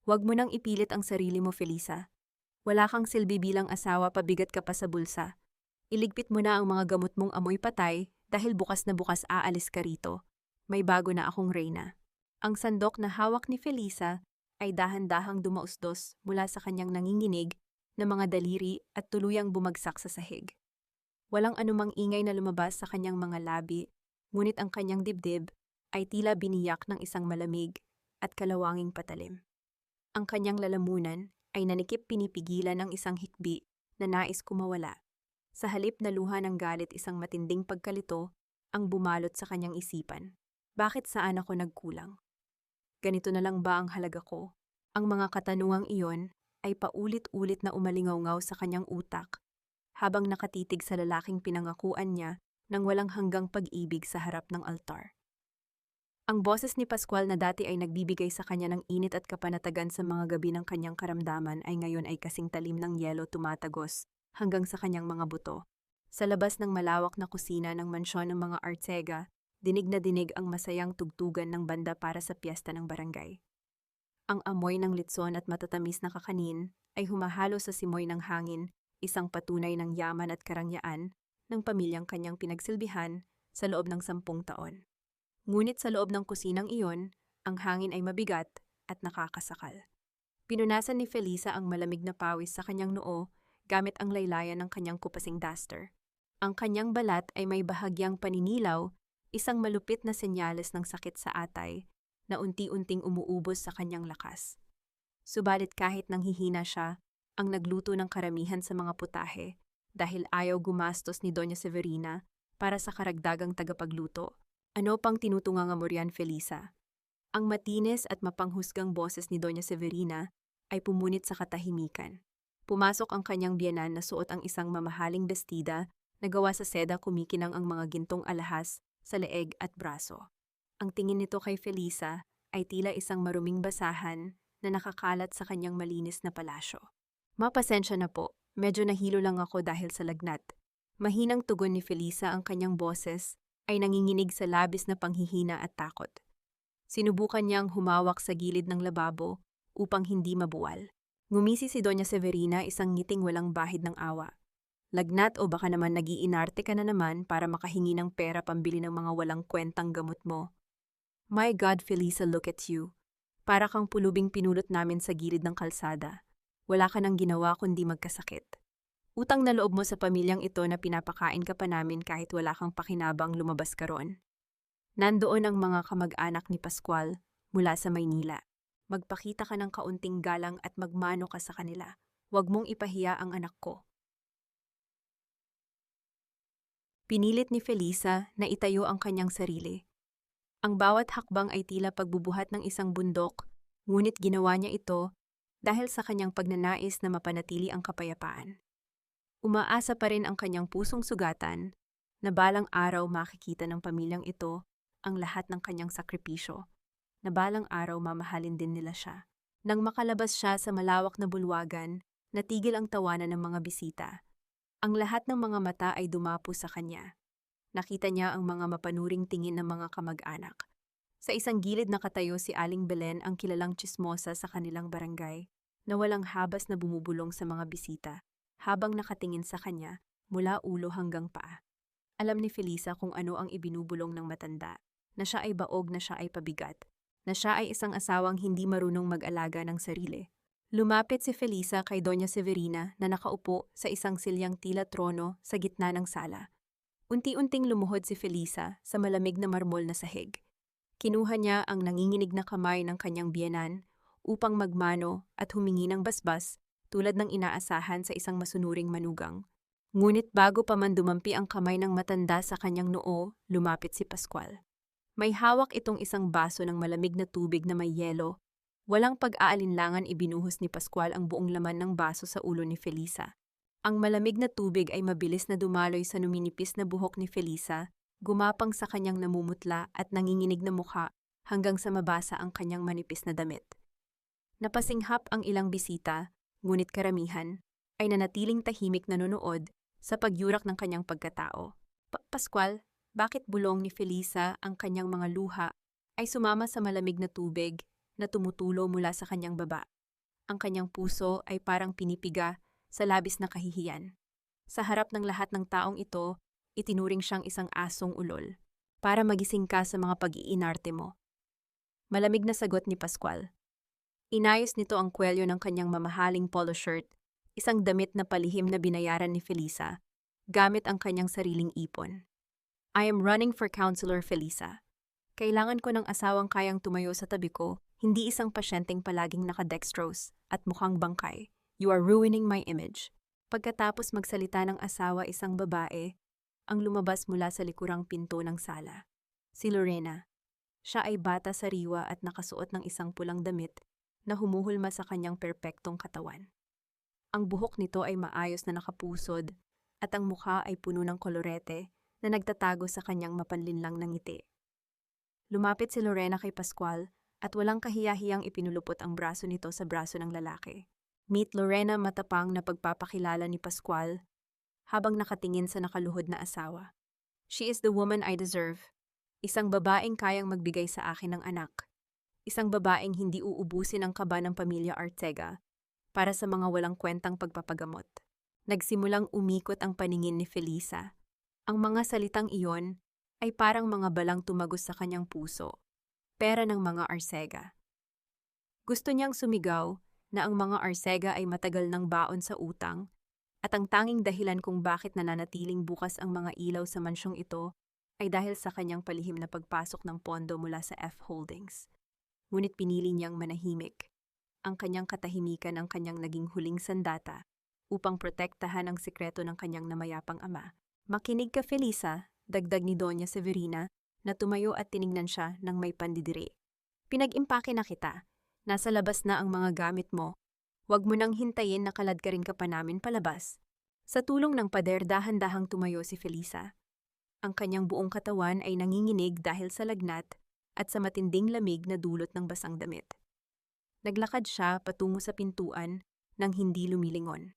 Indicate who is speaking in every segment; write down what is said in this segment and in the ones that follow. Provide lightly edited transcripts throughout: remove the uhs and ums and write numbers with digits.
Speaker 1: Huwag mo nang ipilit ang sarili mo, Felisa. Wala kang silbi bilang asawa, pabigat ka pa sa bulsa. Iligpit mo na ang mga gamot mong amoy patay dahil bukas na bukas aalis ka rito. May bago na akong reyna. Ang sandok na hawak ni Felisa ay dahan-dahang dumausdos mula sa kanyang nanginginig na mga daliri at tuluyang bumagsak sa sahig. Walang anumang ingay na lumabas sa kanyang mga labi, ngunit ang kanyang dibdib ay tila biniyak ng isang malamig at kalawanging patalim. Ang kanyang lalamunan ay nanikip pinipigilan ng isang hikbi na nais kumawala. Sa halip na luha ng galit, isang matinding pagkalito ang bumalot sa kanyang isipan. Bakit saan ako nagkulang? Ganito na lang ba ang halaga ko? Ang mga katanungang iyon ay paulit-ulit na umalingaw-ngaw sa kanyang utak habang nakatitig sa lalaking pinangakuan niya ng walang hanggang pag-ibig sa harap ng altar. Ang boses ni Pascual na dati ay nagbibigay sa kanya ng init at kapanatagan sa mga gabi ng kanyang karamdaman ay ngayon ay kasing talim ng yelo tumatagos hanggang sa kanyang mga buto. Sa labas ng malawak na kusina ng mansyon ng mga Arcega, dinig na dinig ang masayang tugtugan ng banda para sa piyesta ng barangay. Ang amoy ng litson at matatamis na kakanin ay humahalo sa simoy ng hangin, isang patunay ng yaman at karangyaan ng pamilyang kanyang pinagsilbihan sa loob ng 10 taon. Ngunit sa loob ng kusinang iyon, ang hangin ay mabigat at nakakasakal. Pinunasan ni Felisa ang malamig na pawis sa kanyang noo gamit ang laylayan ng kanyang kupasing duster. Ang kanyang balat ay may bahagyang paninilaw, isang malupit na senyales ng sakit sa atay na unti-unting umuubos sa kanyang lakas. Subalit kahit nanghihina siya, ang nagluto ng karamihan sa mga putahe dahil ayaw gumastos ni Doña Severina para sa karagdagang tagapagluto. Ano pang tinutunganga mo riyan, Felisa? Ang matinis at mapanghusgang boses ni Doña Severina ay pumunit sa katahimikan. Pumasok ang kanyang biyenan na suot ang isang mamahaling bestida na gawa sa seda, kumikinang ang mga gintong alahas sa leeg at braso. Ang tingin nito kay Felisa ay tila isang maruming basahan na nakakalat sa kanyang malinis na palasyo. Mapasensya na po, medyo nahilo lang ako dahil sa lagnat. Mahinang tugon ni Felisa, ang kanyang boses ay nanginginig sa labis na panghihina at takot. Sinubukan niyang humawak sa gilid ng lababo upang hindi mabuwal. Ngumisi si Doña Severina, isang ngiting walang bahid ng awa. Lagnat o baka naman nag-iinarte ka na naman para makahingi ng pera pambili ng mga walang kwentang gamot mo. My God, Felisa, look at you. Para kang pulubing pinulot namin sa gilid ng kalsada. Wala ka nang ginawa kundi magkasakit. Utang na loob mo sa pamilyang ito na pinapakain ka pa namin kahit wala kang pakinabang lumabas ka roon. Nandoon ang mga kamag-anak ni Pascual mula sa Maynila. Magpakita ka ng kaunting galang at magmano ka sa kanila. Huwag mong ipahiya ang anak ko. Pinilit ni Felisa na itayo ang kanyang sarili. Ang bawat hakbang ay tila pagbubuhat ng isang bundok, ngunit ginawa niya ito dahil sa kanyang pagnanais na mapanatili ang kapayapaan. Umaasa pa rin ang kanyang pusong sugatan na balang araw makikita ng pamilyang ito ang lahat ng kanyang sakripisyo, na balang araw mamahalin din nila siya. Nang makalabas siya sa malawak na bulwagan, natigil ang tawanan ng mga bisita. Ang lahat ng mga mata ay dumapo sa kanya. Nakita niya ang mga mapanuring tingin ng mga kamag-anak. Sa isang gilid nakatayo si Aling Belen, ang kilalang tsismosa sa kanilang barangay, na walang habas na bumubulong sa mga bisita, habang nakatingin sa kanya mula ulo hanggang paa. Alam ni Felisa kung ano ang ibinubulong ng matanda, na siya ay baog, na siya ay pabigat, na siya ay isang asawang hindi marunong mag-alaga ng sarili. Lumapit si Felisa kay Doña Severina na nakaupo sa isang silyang tila trono sa gitna ng sala. Unti-unting lumuhod si Felisa sa malamig na marmol na sahig. Kinuha niya ang nanginginig na kamay ng kanyang biyenan upang magmano at humingi ng basbas tulad ng inaasahan sa isang masunuring manugang. Ngunit bago pa man dumampi ang kamay ng matanda sa kanyang noo, lumapit si Pascual. May hawak itong isang baso ng malamig na tubig na may yelo. Walang pag-aalinlangan ibinuhos ni Pascual ang buong laman ng baso sa ulo ni Felisa. Ang malamig na tubig ay mabilis na dumaloy sa numinipis na buhok ni Felisa, gumapang sa kanyang namumutla at nanginginig na mukha hanggang sa mabasa ang kanyang manipis na damit. Napasinghap ang ilang bisita, ngunit karamihan ay nanatiling tahimik nanonood sa pagyurak ng kanyang pagkatao. Pascual, bakit bulong ni Felisa ang kanyang mga luha ay sumama sa malamig na tubig na tumutulo mula sa kanyang baba. Ang kanyang puso ay parang pinipiga sa labis na kahihiyan. Sa harap ng lahat ng taong ito, itinuring siyang isang asong ulol. Para magising ka sa mga pag-iinarte mo. Malamig na sagot ni Pascual. Inayos nito ang kwelyo ng kanyang mamahaling polo shirt, isang damit na palihim na binayaran ni Felisa, gamit ang kanyang sariling ipon. I am running for Counselor Felisa. Kailangan ko ng asawang kayang tumayo sa tabi ko, hindi isang pasyenteng palaging nakadextrose at mukhang bangkay. You are ruining my image. Pagkatapos magsalita ng asawa isang babae, ang lumabas mula sa likurang pinto ng sala. Si Lorena. Siya ay bata sariwa at nakasuot ng isang pulang damit na humuhulma sa kanyang perpektong katawan. Ang buhok nito ay maayos na nakapusod at ang mukha ay puno ng kolorete na nagtatago sa kanyang mapanlinlang na ngiti. Lumapit si Lorena kay Pascual at walang kahiyahiyang ipinulupot ang braso nito sa braso ng lalaki. Meet Lorena, matapang na pagpapakilala ni Pascual habang nakatingin sa nakaluhod na asawa. She is the woman I deserve. Isang babaeng kayang magbigay sa akin ng anak. Isang babaeng hindi uubusin ang kaba ng pamilya Arteaga para sa mga walang kwentang pagpapagamot. Nagsimulang umikot ang paningin ni Felisa. Ang mga salitang iyon ay parang mga balang tumagos sa kanyang puso. Pera ng mga Arcega. Gusto niyang sumigaw na ang mga Arcega ay matagal ng baon sa utang at ang tanging dahilan kung bakit nananatiling bukas ang mga ilaw sa mansyong ito ay dahil sa kanyang palihim na pagpasok ng pondo mula sa F Holdings. Ngunit pinili niyang manahimik. Ang kanyang katahimikan ang kanyang naging huling sandata upang protektahan ang sikreto ng kanyang namayapang ama. Makinig ka, Felisa, dagdag ni Doña Severina na tumayo at tiningnan siya ng may pandidiri. Pinag-impake na kita. Nasa labas na ang mga gamit mo. Huwag mo nang hintayin na kaladkarin ka pa namin palabas. Sa tulong ng pader, dahan-dahang tumayo si Felisa. Ang kanyang buong katawan ay nanginginig dahil sa lagnat at sa matinding lamig na dulot ng basang damit. Naglakad siya patungo sa pintuan nang hindi lumilingon.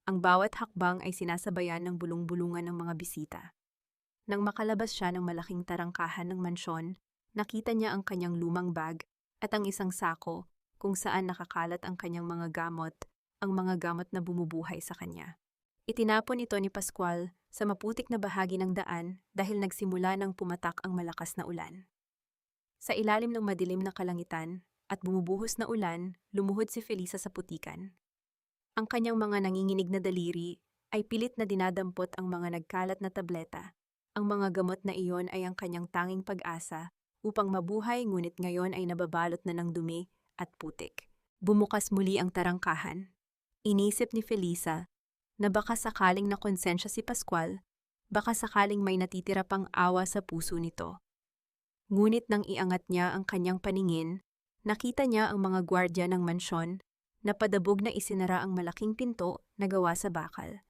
Speaker 1: Ang bawat hakbang ay sinasabayan ng bulong-bulungan ng mga bisita. Nang makalabas siya ng malaking tarangkahan ng mansyon, nakita niya ang kanyang lumang bag at ang isang sako kung saan nakakalat ang kanyang mga gamot, ang mga gamot na bumubuhay sa kanya. Itinapon ito ni Pascual sa maputik na bahagi ng daan dahil nagsimula ng pumatak ang malakas na ulan. Sa ilalim ng madilim na kalangitan at bumubuhos na ulan, lumuhod si Felisa sa putikan. Ang kanyang mga nanginginig na daliri ay pilit na dinadampot ang mga nagkalat na tableta. Ang mga gamot na iyon ay ang kanyang tanging pag-asa upang mabuhay, ngunit ngayon ay nababalot na ng dumi at putik. Bumukas muli ang tarangkahan. Inisip ni Felisa na baka sakaling nakonsensya si Pascual, baka sakaling may natitira pang awa sa puso nito. Ngunit nang iangat niya ang kanyang paningin, nakita niya ang mga gwardya ng mansyon na padabog na isinara ang malaking pinto na gawa sa bakal.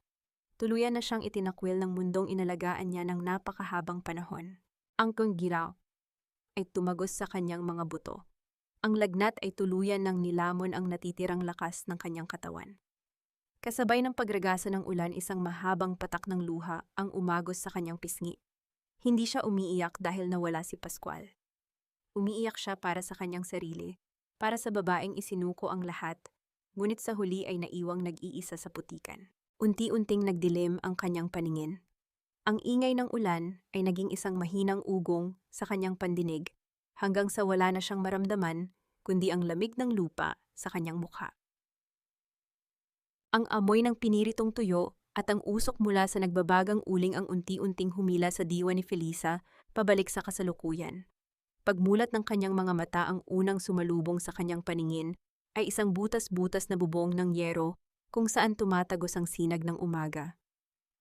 Speaker 1: Tuluyan na siyang itinakwil ng mundong inalagaan niya ng napakahabang panahon. Ang kunggiraw ay tumagos sa kanyang mga buto. Ang lagnat ay tuluyan ng nilamon ang natitirang lakas ng kanyang katawan. Kasabay ng pagragasa ng ulan, isang mahabang patak ng luha ang umagos sa kanyang pisngi. Hindi siya umiiyak dahil nawala si Pascual. Umiiyak siya para sa kanyang sarili, para sa babaeng isinuko ang lahat, ngunit sa huli ay naiwang nag-iisa sa putikan. Unti-unting nagdilim ang kanyang paningin. Ang ingay ng ulan ay naging isang mahinang ugong sa kanyang pandinig hanggang sa wala na siyang maramdaman kundi ang lamig ng lupa sa kanyang mukha. Ang amoy ng piniritong tuyo at ang usok mula sa nagbabagang uling ang unti-unting humila sa diwa ni Felisa pabalik sa kasalukuyan. Pagmulat ng kanyang mga mata, ang unang sumalubong sa kanyang paningin ay isang butas-butas na bubong ng yero kung saan tumatagos ang sinag ng umaga.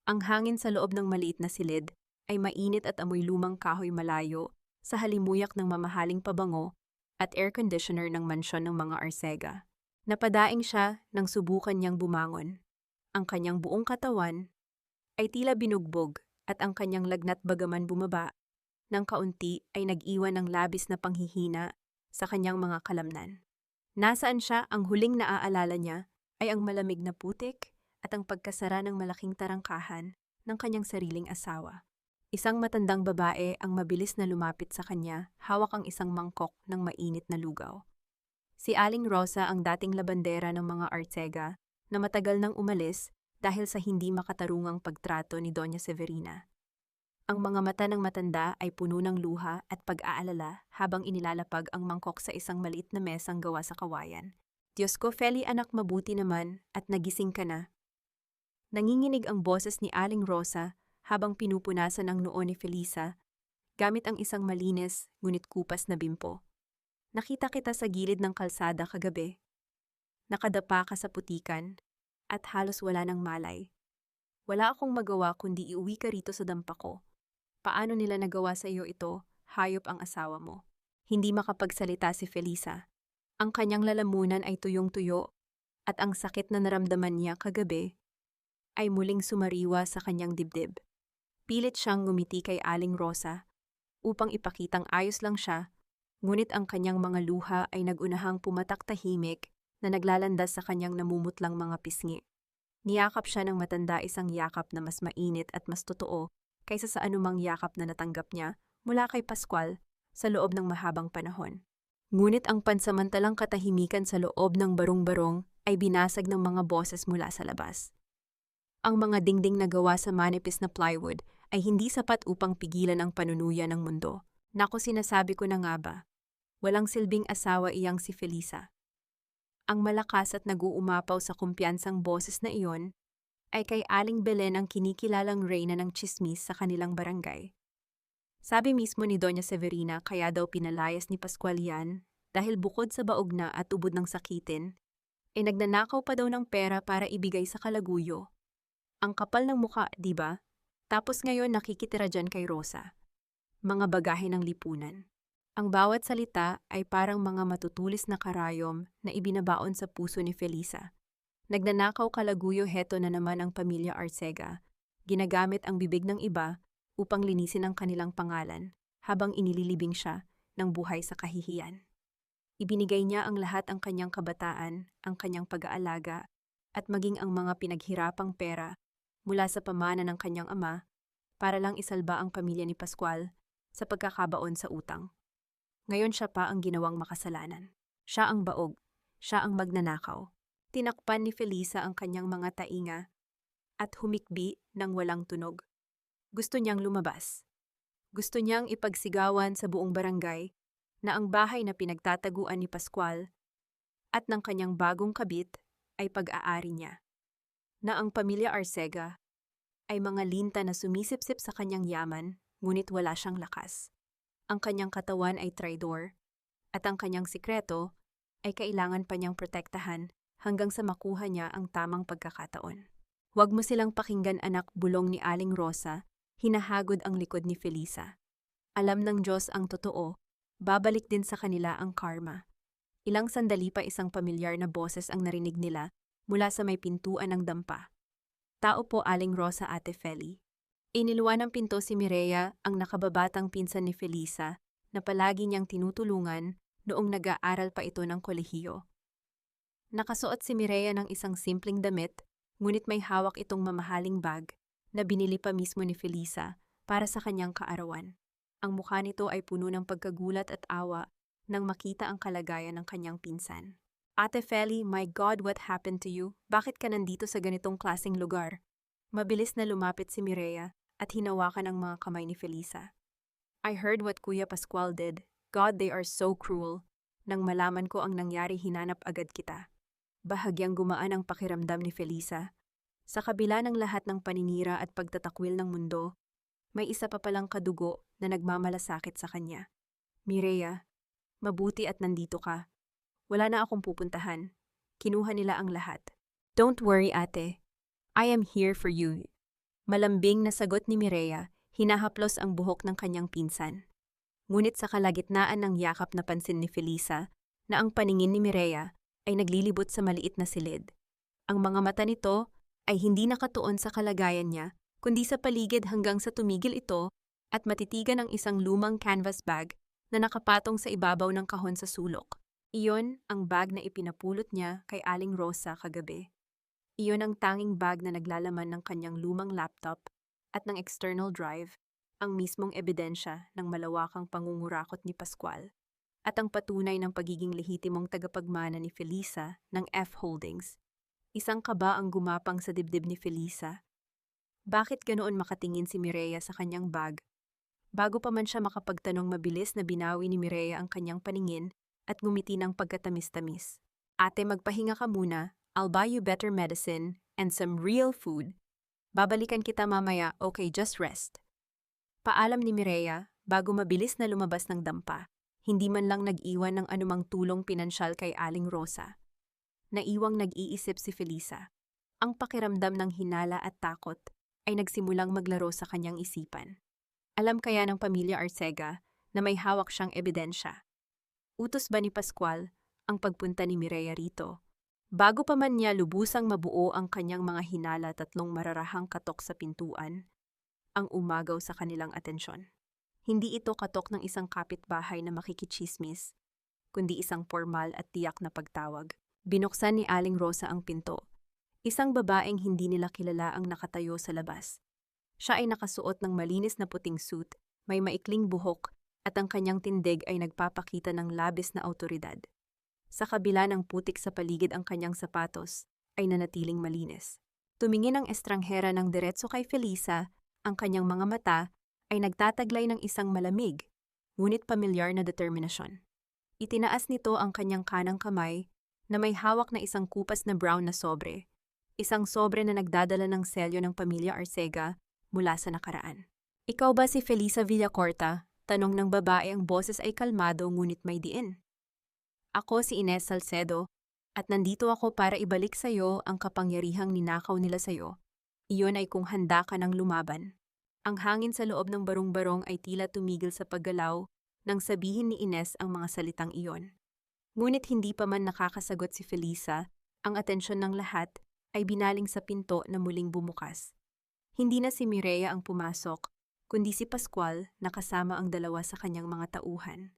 Speaker 1: Ang hangin sa loob ng maliit na silid ay mainit at amoy lumang kahoy malayo sa halimuyak ng mamahaling pabango at air conditioner ng mansyon ng mga Arcega. Napadaing siya nang subukan niyang bumangon. Ang kanyang buong katawan ay tila binugbog at ang kanyang lagnat bagaman bumaba ng kaunti ay nag-iwan ng labis na panghihina sa kanyang mga kalamnan. Nasaan siya, ang huling naaalala niya ay ang malamig na putik at ang pagkasara ng malaking tarangkahan ng kanyang sariling asawa. Isang matandang babae ang mabilis na lumapit sa kanya, hawak ang isang mangkok ng mainit na lugaw. Si Aling Rosa ang dating labandera ng mga Arcega na matagal nang umalis dahil sa hindi makatarungang pagtrato ni Doña Severina. Ang mga mata ng matanda ay puno ng luha at pag-aalala habang inilalapag ang mangkok sa isang maliit na mesang gawa sa kawayan. Diyos ko, Feli, anak, mabuti naman at nagising ka na. Nanginginig ang boses ni Aling Rosa habang pinupunasan ang noo ni Felisa gamit ang isang malinis ngunit kupas na bimpo. Nakita kita sa gilid ng kalsada kagabi. Nakadapa ka sa putikan at halos wala ng malay. Wala akong magawa kundi iuwi ka rito sa dampa ko. Paano nila nagawa sa iyo ito, hayop ang asawa mo? Hindi makapagsalita si Felisa. Ang kanyang lalamunan ay tuyong-tuyo at ang sakit na naramdaman niya kagabi ay muling sumariwa sa kanyang dibdib. Pilit siyang ngumiti kay Aling Rosa upang ipakitang ayos lang siya, ngunit ang kanyang mga luha ay nagunahang pumatak tahimik na naglalandas sa kanyang namumutlang mga pisngi. Niyakap siya ng matanda, isang yakap na mas mainit at mas totoo kaysa sa anumang yakap na natanggap niya mula kay Pascual sa loob ng mahabang panahon. Ngunit ang pansamantalang katahimikan sa loob ng barong-barong ay binasag ng mga boses mula sa labas. Ang mga dingding na gawa sa manipis na plywood ay hindi sapat upang pigilan ang panunuya ng mundo. Naku, sinasabi ko na nga ba, walang silbing asawa iyang si Felisa. Ang malakas at nag-uumapaw sa kumpiyansang boses na iyon ay kay Aling Belen, ang kinikilalang reyna ng tsismis sa kanilang barangay. Sabi mismo ni Doña Severina kaya daw pinalayas ni Pascual yan dahil bukod sa baog na at ubod ng sakitin, nagnanakaw pa daw ng pera para ibigay sa kalaguyo. Ang kapal ng muka, di ba? Tapos ngayon nakikitira dyan kay Rosa. Mga bagahe ng lipunan. Ang bawat salita ay parang mga matutulis na karayom na ibinabaon sa puso ni Felisa. Nagnanakaw kalaguyo, heto na naman ang pamilya Arcega. Ginagamit ang bibig ng iba upang linisin ang kanilang pangalan habang inililibing siya ng buhay sa kahihiyan. Ibinigay niya ang lahat, ang kanyang kabataan, ang kanyang pag-aalaga, at maging ang mga pinaghirapang pera mula sa pamana ng kanyang ama para lang isalba ang pamilya ni Pascual sa pagkakabaon sa utang. Ngayon siya pa ang ginawang makasalanan. Siya ang baog, siya ang magnanakaw. Tinakpan ni Felisa ang kanyang mga tainga at humikbi ng walang tunog. Gusto niyang lumabas. Gusto niyang ipagsigawan sa buong barangay na ang bahay na pinagtataguan ni Pascual at ng kanyang bagong kabit ay pag-aari niya. Na ang pamilya Arcega ay mga linta na sumisipsip sa kanyang yaman, ngunit wala siyang lakas. Ang kanyang katawan ay traidor, at ang kanyang sikreto ay kailangan pa niyang protektahan hanggang sa makuha niya ang tamang pagkakataon. Huwag mo silang pakinggan, anak, bulong ni Aling Rosa, hinahagod ang likod ni Felisa. Alam ng Diyos ang totoo, babalik din sa kanila ang karma. Ilang sandali pa isang pamilyar na boses ang narinig nila mula sa may pintuan ng dampa. Tao po, Aling Rosa, Ate Feli. Iniluwa ng pinto si Mireya, ang nakababatang pinsan ni Felisa, na palagi niyang tinutulungan noong nag-aaral pa ito ng kolehiyo. Nakasuot si Mireya ng isang simpleng damit, ngunit may hawak itong mamahaling bag na binili pa mismo ni Felisa para sa kanyang kaarawan. Ang mukha nito ay puno ng pagkagulat at awa nang makita ang kalagayan ng kanyang pinsan. Ate Feli, my God, what happened to you? Bakit ka nandito sa ganitong klaseng lugar? Mabilis na lumapit si Mireya at hinawakan ang mga kamay ni Felisa. I heard what Kuya Pascual did. God, they are so cruel. Nang malaman ko ang nangyari, hinanap agad kita. Bahagyang gumaan ang pakiramdam ni Felisa. Sa kabila ng lahat ng paninira at pagtatakwil ng mundo, may isa pa palang kadugo na nagmamalasakit sa kanya. Mireya, mabuti at nandito ka. Wala na akong pupuntahan. Kinuha nila ang lahat. Don't worry, ate. I am here for you. Malambing na sagot ni Mireya, hinahaplos ang buhok ng kanyang pinsan. Ngunit sa kalagitnaan ng yakap na pansin ni Felisa na ang paningin ni Mireya ay naglilibot sa maliit na silid. Ang mga mata nito ay hindi nakatuon sa kalagayan niya, kundi sa paligid hanggang sa tumigil ito at matitigan ang isang lumang canvas bag na nakapatong sa ibabaw ng kahon sa sulok. Iyon ang bag na ipinapulot niya kay Aling Rosa kagabi. Iyon ang tanging bag na naglalaman ng kanyang lumang laptop at ng external drive, ang mismong ebidensya ng malawakang pangungurakot ni Pascual. at ang patunay ng pagiging lehitimong tagapagmana ni Felisa ng F Holdings. Isang kaba ang gumapang sa dibdib ni Felisa. Bakit ganoon makatingin si Mireya sa kanyang bag? Bago pa man siya makapagtanong, mabilis na binawi ni Mireya ang kanyang paningin at ngumiti ng pagkatamis-tamis. Ate, magpahinga ka muna. I'll buy you better medicine and some real food. Babalikan kita mamaya, okay, just rest. Paalam ni Mireya bago mabilis na lumabas ng dampa. Hindi man lang nag-iwan ng anumang tulong pinansyal kay Aling Rosa. Naiwang nag-iisip si Felisa. Ang pakiramdam ng hinala at takot ay nagsimulang maglaro sa kanyang isipan. Alam kaya ng pamilya Arcega na may hawak siyang ebidensya. Utos ba ni Pascual ang pagpunta ni Mireya rito? Bago pa man niya lubusang mabuo ang kanyang mga hinala, tatlong mararahang katok sa pintuan ang umagaw sa kanilang atensyon. Hindi ito katok ng isang kapitbahay na makikichismis, kundi isang formal at tiyak na pagtawag. Binuksan ni Aling Rosa ang pinto. Isang babaeng hindi nila kilala ang nakatayo sa labas. Siya ay nakasuot ng malinis na puting suit, may maikling buhok, at ang kanyang tindig ay nagpapakita ng labis na awtoridad. Sa kabila ng putik sa paligid, ang kanyang sapatos ay nanatiling malinis. Tumingin ang estranghera ng diretso kay Felisa, ang kanyang mga mata ay nagtataglay ng isang malamig, ngunit pamilyar na determinasyon. Itinaas nito ang kanyang kanang kamay na may hawak na isang kupas na brown na sobre, isang sobre na nagdadala ng selyo ng pamilya Arcega mula sa nakaraan. Ikaw ba si Felisa Villacorta? Tanong ng babae, ang boses ay kalmado ngunit may diin. Ako si Ines Salcedo at nandito ako para ibalik sa iyo ang kapangyarihang ninakaw nila sa iyo. Iyon ay kung handa ka ng lumaban. Ang hangin sa loob ng barong-barong ay tila tumigil sa paggalaw nang sabihin ni Ines ang mga salitang iyon. Ngunit hindi pa man nakakasagot si Felisa, ang atensyon ng lahat ay binaling sa pinto na muling bumukas. Hindi na si Mireya ang pumasok, kundi si Pascual na kasama ang dalawa sa kanyang mga tauhan.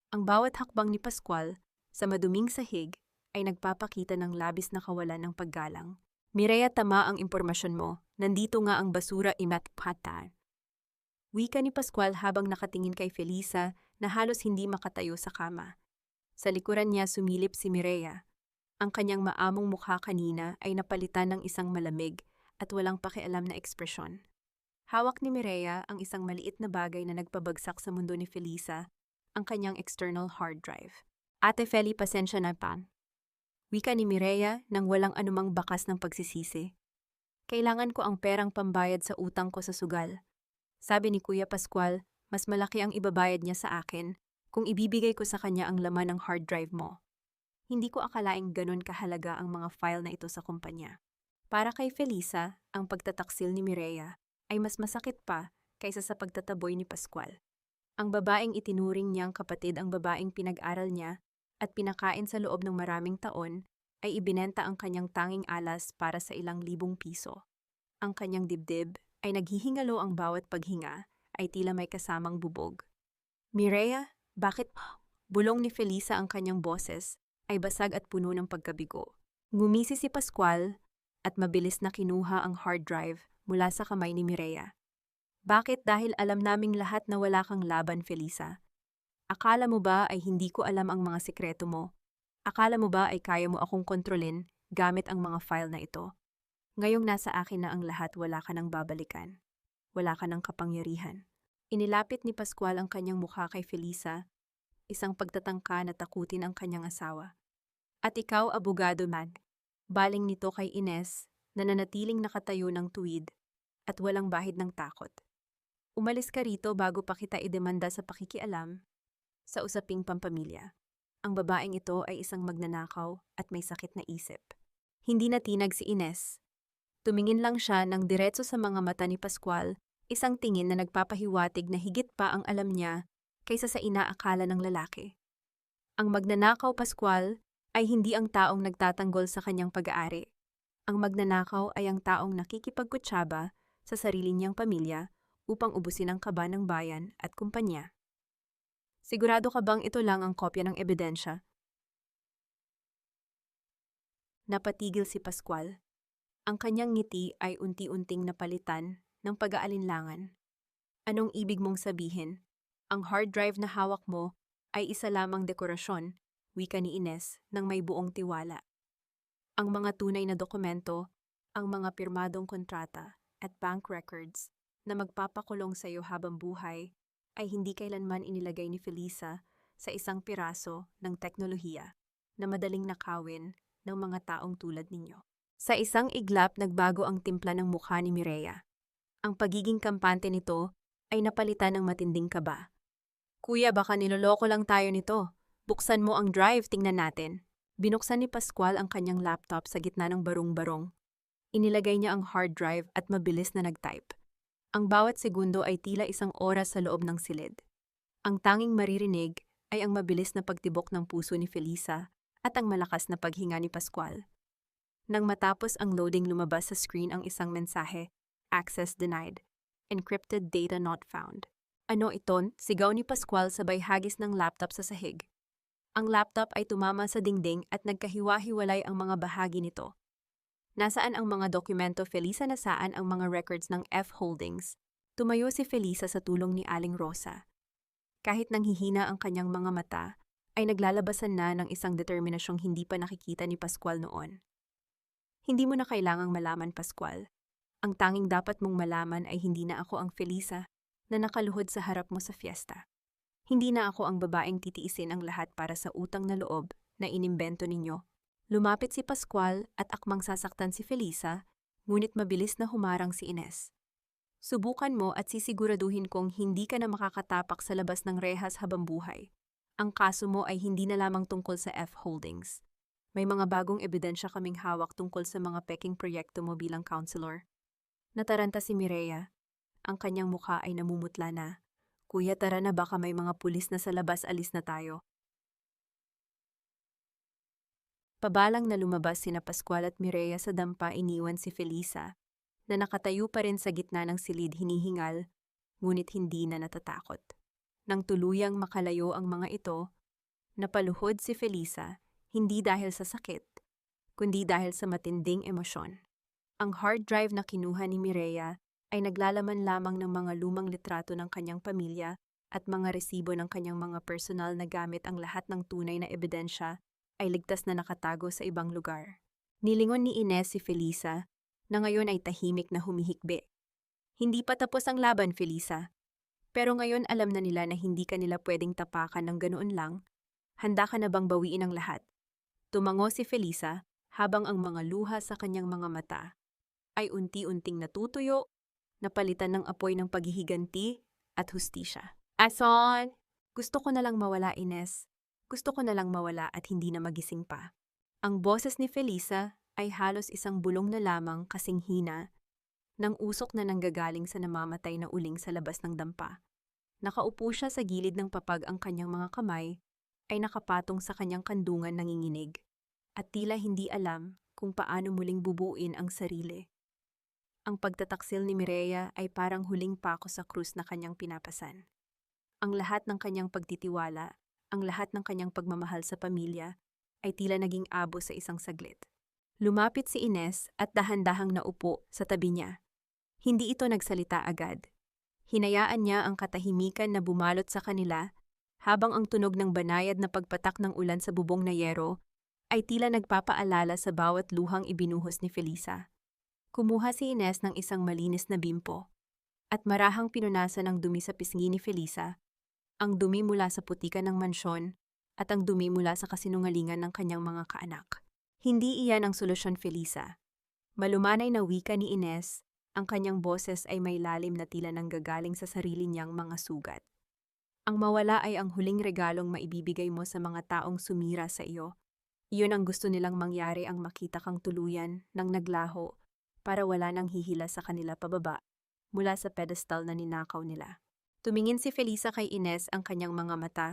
Speaker 1: Ang bawat hakbang ni Pascual sa maduming sahig ay nagpapakita ng labis na kawalan ng paggalang. Mireya, tama ang impormasyon mo. Nandito nga ang basura imatpata. Wika ni Pascual habang nakatingin kay Felisa na halos hindi makatayo sa kama. Sa likuran niya sumilip si Mireya. Ang kanyang maamong mukha kanina ay napalitan ng isang malamig at walang pakialam na ekspresyon. Hawak ni Mireya ang isang maliit na bagay na nagpabagsak sa mundo ni Felisa, ang kanyang external hard drive. Ate Feli, pasensya na pa. Wika ni Mireya nang walang anumang bakas ng pagsisisi. Kailangan ko ang perang pambayad sa utang ko sa sugal. Sabi ni Kuya Pascual, mas malaki ang ibabayad niya sa akin kung ibibigay ko sa kanya ang laman ng hard drive mo. Hindi ko akalaing ganun kahalaga ang mga file na ito sa kumpanya. Para kay Felisa, ang pagtataksil ni Mireya ay mas masakit pa kaysa sa pagtataboy ni Pascual. Ang babaeng itinuring niyang kapatid, ang babaeng pinag-aral niya at pinakain sa loob ng maraming taon, ay ibinenta ang kanyang tanging alas para sa ilang libong piso. Ang kanyang dibdib ay naghihingalo, ang bawat paghinga ay tila may kasamang bubog. Mireya, bakit? Bulong ni Felisa, ang kanyang boses ay basag at puno ng pagkabigo. Ngumisi si Pascual at mabilis na kinuha ang hard drive mula sa kamay ni Mireya. Bakit? Dahil alam naming lahat na wala kang laban, Felisa. Akala mo ba ay hindi ko alam ang mga sikreto mo? Akala mo ba ay kaya mo akong kontrolin gamit ang mga file na ito? Ngayong nasa akin na ang lahat, wala ka nang babalikan. Wala ka nang kapangyarihan. Inilapit ni Pascual ang kanyang mukha kay Felisa, isang pagtatangka na takutin ang kanyang asawa. At ikaw, abogado Mag. Baling nito kay Ines na nanatiling nakatayo ng tuwid at walang bahid ng takot. Umalis ka rito bago pa kita idemanda sa pakikialam sa usaping pampamilya. Ang babaeng ito ay isang magnanakaw at may sakit na isip. Hindi natinag si Ines. Tumingin lang siya ng diretso sa mga mata ni Pascual, isang tingin na nagpapahiwatig na higit pa ang alam niya kaysa sa inaakala ng lalaki. Ang magnanakaw, Pascual, ay hindi ang taong nagtatanggol sa kanyang pag-aari. Ang magnanakaw ay ang taong nakikipagkutsaba sa sarili niyang pamilya upang ubusin ang kaba ng bayan at kumpanya. Sigurado ka bang ito lang ang kopya ng ebidensya? Napatigil si Pascual. Ang kanyang ngiti ay unti-unting napalitan ng pag-aalinlangan. Anong ibig mong sabihin? Ang hard drive na hawak mo ay isa lamang dekorasyon, wika ni Ines nang may buong tiwala. Ang mga tunay na dokumento, ang mga pirmadong kontrata at bank records na magpapakulong sa iyo habang buhay ay hindi kailanman inilagay ni Felisa sa isang piraso ng teknolohiya na madaling nakawin ng mga taong tulad ninyo. Sa isang iglap nagbago ang timpla ng mukha ni Mireya. Ang pagiging kampante nito ay napalitan ng matinding kaba. Kuya, baka niloloko lang tayo nito. Buksan mo ang drive, tingnan natin. Binuksan ni Pascual ang kanyang laptop sa gitna ng barong-barong. Inilagay niya ang hard drive at mabilis na nag-type. Ang bawat segundo ay tila isang oras sa loob ng silid. Ang tanging maririnig ay ang mabilis na pagtibok ng puso ni Felisa at ang malakas na paghinga ni Pascual. Nang matapos ang loading, lumabas sa screen ang isang mensahe, access denied, encrypted data not found. Ano iton? Sigaw ni Pascual sabay hagis ng laptop sa sahig. Ang laptop ay tumama sa dingding at nagkahiwa-hiwalay ang mga bahagi nito. Nasaan ang mga dokumento, Felisa? Nasaan ang mga records ng F Holdings? Tumayo si Felisa sa tulong ni Aling Rosa. Kahit nanghihina ang kanyang mga mata, ay naglalabasan na ng isang determinasyong hindi pa nakikita ni Pascual noon. Hindi mo na kailangang malaman, Pascual. Ang tanging dapat mong malaman ay hindi na ako ang Felisa na nakaluhod sa harap mo sa fiesta. Hindi na ako ang babaeng titiisin ang lahat para sa utang na loob na inimbento ninyo. Lumapit si Pascual at akmang sasaktan si Felisa, ngunit mabilis na humarang si Ines. Subukan mo at sisiguraduhin kong hindi ka na makakatapak sa labas ng rehas habang buhay. Ang kaso mo ay hindi na lamang tungkol sa F Holdings. May mga bagong ebidensya kaming hawak tungkol sa mga peking proyekto mo bilang counselor. Nataranta si Mireya. Ang kanyang mukha ay namumutla na. Kuya, tara na, baka may mga pulis na sa labas, alis na tayo. Pabalang na lumabas sina Pascual at Mireya sa dampa, iniwan si Felisa, na nakatayo pa rin sa gitna ng silid, hinihingal, ngunit hindi na natatakot. Nang tuluyang makalayo ang mga ito, napaluhod si Felisa, hindi dahil sa sakit, kundi dahil sa matinding emosyon. Ang hard drive na kinuha ni Mireya ay naglalaman lamang ng mga lumang litrato ng kanyang pamilya at mga resibo ng kanyang mga personal na gamit. Ang lahat ng tunay na ebidensya ay ligtas na nakatago sa ibang lugar. Nilingon ni Ines si Felisa, na ngayon ay tahimik na humihikbi. Hindi pa tapos ang laban, Felisa. Pero ngayon alam na nila na hindi ka nila pwedeng tapakan ng ganoon lang. Handa ka na bang bawiin ang lahat? Tumango si Felisa habang ang mga luha sa kanyang mga mata ay unti-unting natutuyo, napalitan ng apoy ng paghihiganti at hustisya. Ason! Gusto ko na lang mawala, Ines. Gusto ko na lang mawala at hindi na magising pa. Ang boses ni Felisa ay halos isang bulong na lamang, kasing hina, ng usok na nanggagaling sa namamatay na uling sa labas ng dampa. Nakaupo siya sa gilid ng papag, ang kanyang mga kamay ay nakapatong sa kanyang kandungan, nanginginig, at tila hindi alam kung paano muling bubuin ang sarili. Ang pagtataksil ni Mireya ay parang huling pako sa krus na kanyang pinapasan. Ang lahat ng kanyang pagtitiwala, ang lahat ng kanyang pagmamahal sa pamilya, ay tila naging abo sa isang saglit. Lumapit si Ines at dahan-dahang naupo sa tabi niya. Hindi ito nagsalita agad. Hinayaan niya ang katahimikan na bumalot sa kanila, habang ang tunog ng banayad na pagpatak ng ulan sa bubong na yero ay tila nagpapaalala sa bawat luhang ibinuhos ni Felisa. Kumuha si Ines ng isang malinis na bimpo, at marahang pinunasan ang dumi sa pisngi ni Felisa, ang dumi mula sa putikan ng mansyon at ang dumi mula sa kasinungalingan ng kanyang mga kaanak. Hindi iyan ang solusyon, Felisa. Malumanay na wika ni Ines, ang kanyang boses ay may lalim na tila nanggagaling sa sarili niyang mga sugat. Ang mawala ay ang huling regalong maibibigay mo sa mga taong sumira sa iyo. Iyon ang gusto nilang mangyari, ang makita kang tuluyan ng naglaho para wala nang hihila sa kanila pababa mula sa pedestal na ninakaw nila. Tumingin si Felisa kay Ines, ang kanyang mga mata